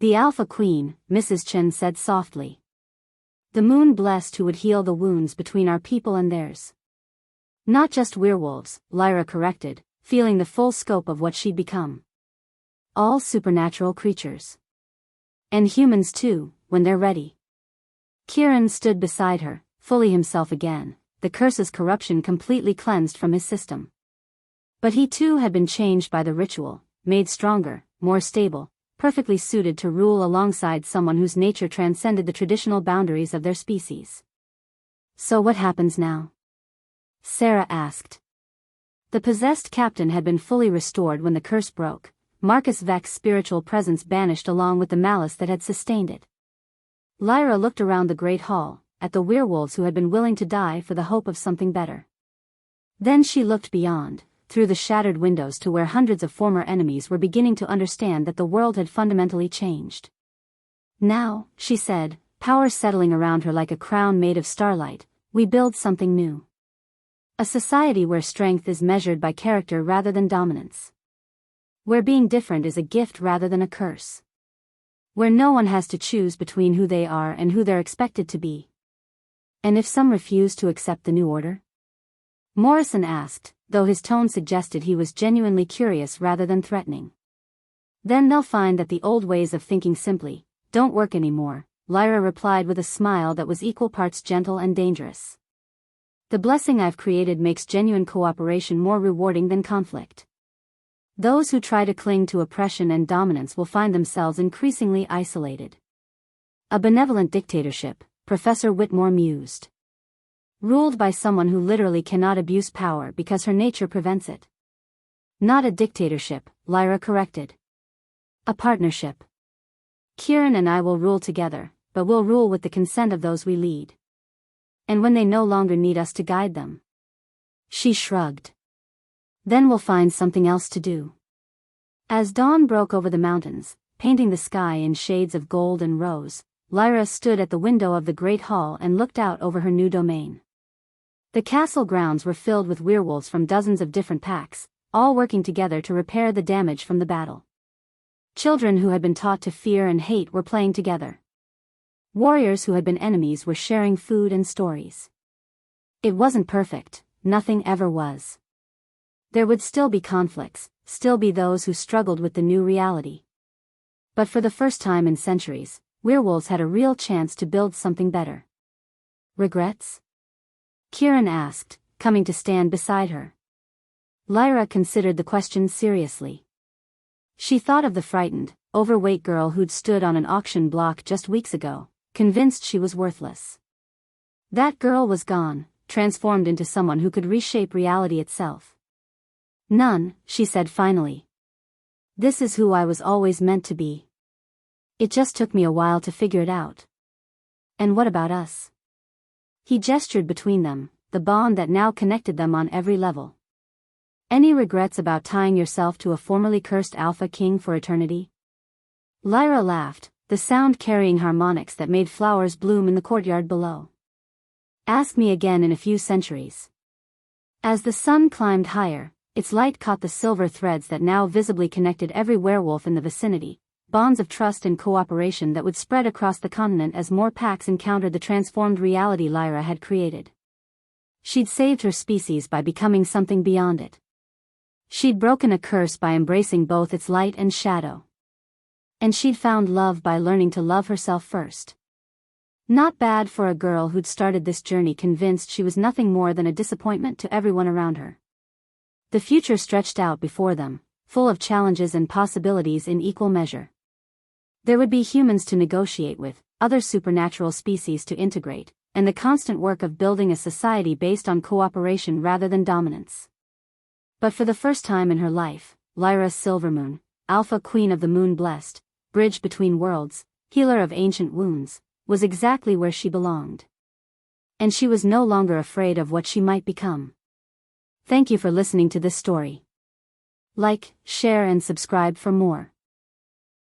"The Alpha Queen," Mrs. Chen said softly. "The moon blessed who would heal the wounds between our people and theirs." "Not just werewolves," Lyra corrected, feeling the full scope of what she'd become. "All supernatural creatures. And humans too, when they're ready." Kieran stood beside her, fully himself again, the curse's corruption completely cleansed from his system. But he too had been changed by the ritual, made stronger, more stable, perfectly suited to rule alongside someone whose nature transcended the traditional boundaries of their species. "So what happens now?" Sarah asked. The possessed captain had been fully restored when the curse broke. Marcus Vex's spiritual presence banished along with the malice that had sustained it. Lyra looked around the great hall, at the werewolves who had been willing to die for the hope of something better. Then she looked beyond, through the shattered windows to where hundreds of former enemies were beginning to understand that the world had fundamentally changed. "Now," she said, power settling around her like a crown made of starlight, "we build something new. A society where strength is measured by character rather than dominance. Where being different is a gift rather than a curse. Where no one has to choose between who they are and who they're expected to be." "And if some refuse to accept the new order?" Morrison asked, though his tone suggested he was genuinely curious rather than threatening. "Then they'll find that the old ways of thinking simply don't work anymore," Lyra replied with a smile that was equal parts gentle and dangerous. "The blessing I've created makes genuine cooperation more rewarding than conflict. Those who try to cling to oppression and dominance will find themselves increasingly isolated. A benevolent dictatorship," Professor Whitmore mused. "Ruled by someone who literally cannot abuse power because her nature prevents it." "Not a dictatorship," Lyra corrected. "A partnership. Kieran and I will rule together, but we'll rule with the consent of those we lead. And when they no longer need us to guide them." She shrugged. "Then we'll find something else to do." As dawn broke over the mountains, painting the sky in shades of gold and rose, Lyra stood at the window of the great hall and looked out over her new domain. The castle grounds were filled with werewolves from dozens of different packs, all working together to repair the damage from the battle. Children who had been taught to fear and hate were playing together. Warriors who had been enemies were sharing food and stories. It wasn't perfect, nothing ever was. There would still be conflicts, still be those who struggled with the new reality. But for the first time in centuries, werewolves had a real chance to build something better. "Regrets?" Kieran asked, coming to stand beside her. Lyra considered the question seriously. She thought of the frightened, overweight girl who'd stood on an auction block just weeks ago, convinced she was worthless. That girl was gone, transformed into someone who could reshape reality itself. "None," she said finally. "This is who I was always meant to be. It just took me a while to figure it out." "And what about us?" He gestured between them, the bond that now connected them on every level. "Any regrets about tying yourself to a formerly cursed Alpha King for eternity?" Lyra laughed, the sound carrying harmonics that made flowers bloom in the courtyard below. "Ask me again in a few centuries." As the sun climbed higher, its light caught the silver threads that now visibly connected every werewolf in the vicinity, bonds of trust and cooperation that would spread across the continent as more packs encountered the transformed reality Lyra had created. She'd saved her species by becoming something beyond it. She'd broken a curse by embracing both its light and shadow. And she'd found love by learning to love herself first. Not bad for a girl who'd started this journey convinced she was nothing more than a disappointment to everyone around her. The future stretched out before them, full of challenges and possibilities in equal measure. There would be humans to negotiate with, other supernatural species to integrate, and the constant work of building a society based on cooperation rather than dominance. But for the first time in her life, Lyra Silvermoon, Alpha Queen of the Moon Blessed, bridge between worlds, healer of ancient wounds, was exactly where she belonged. And she was no longer afraid of what she might become. Thank you for listening to this story. Like, share and subscribe for more.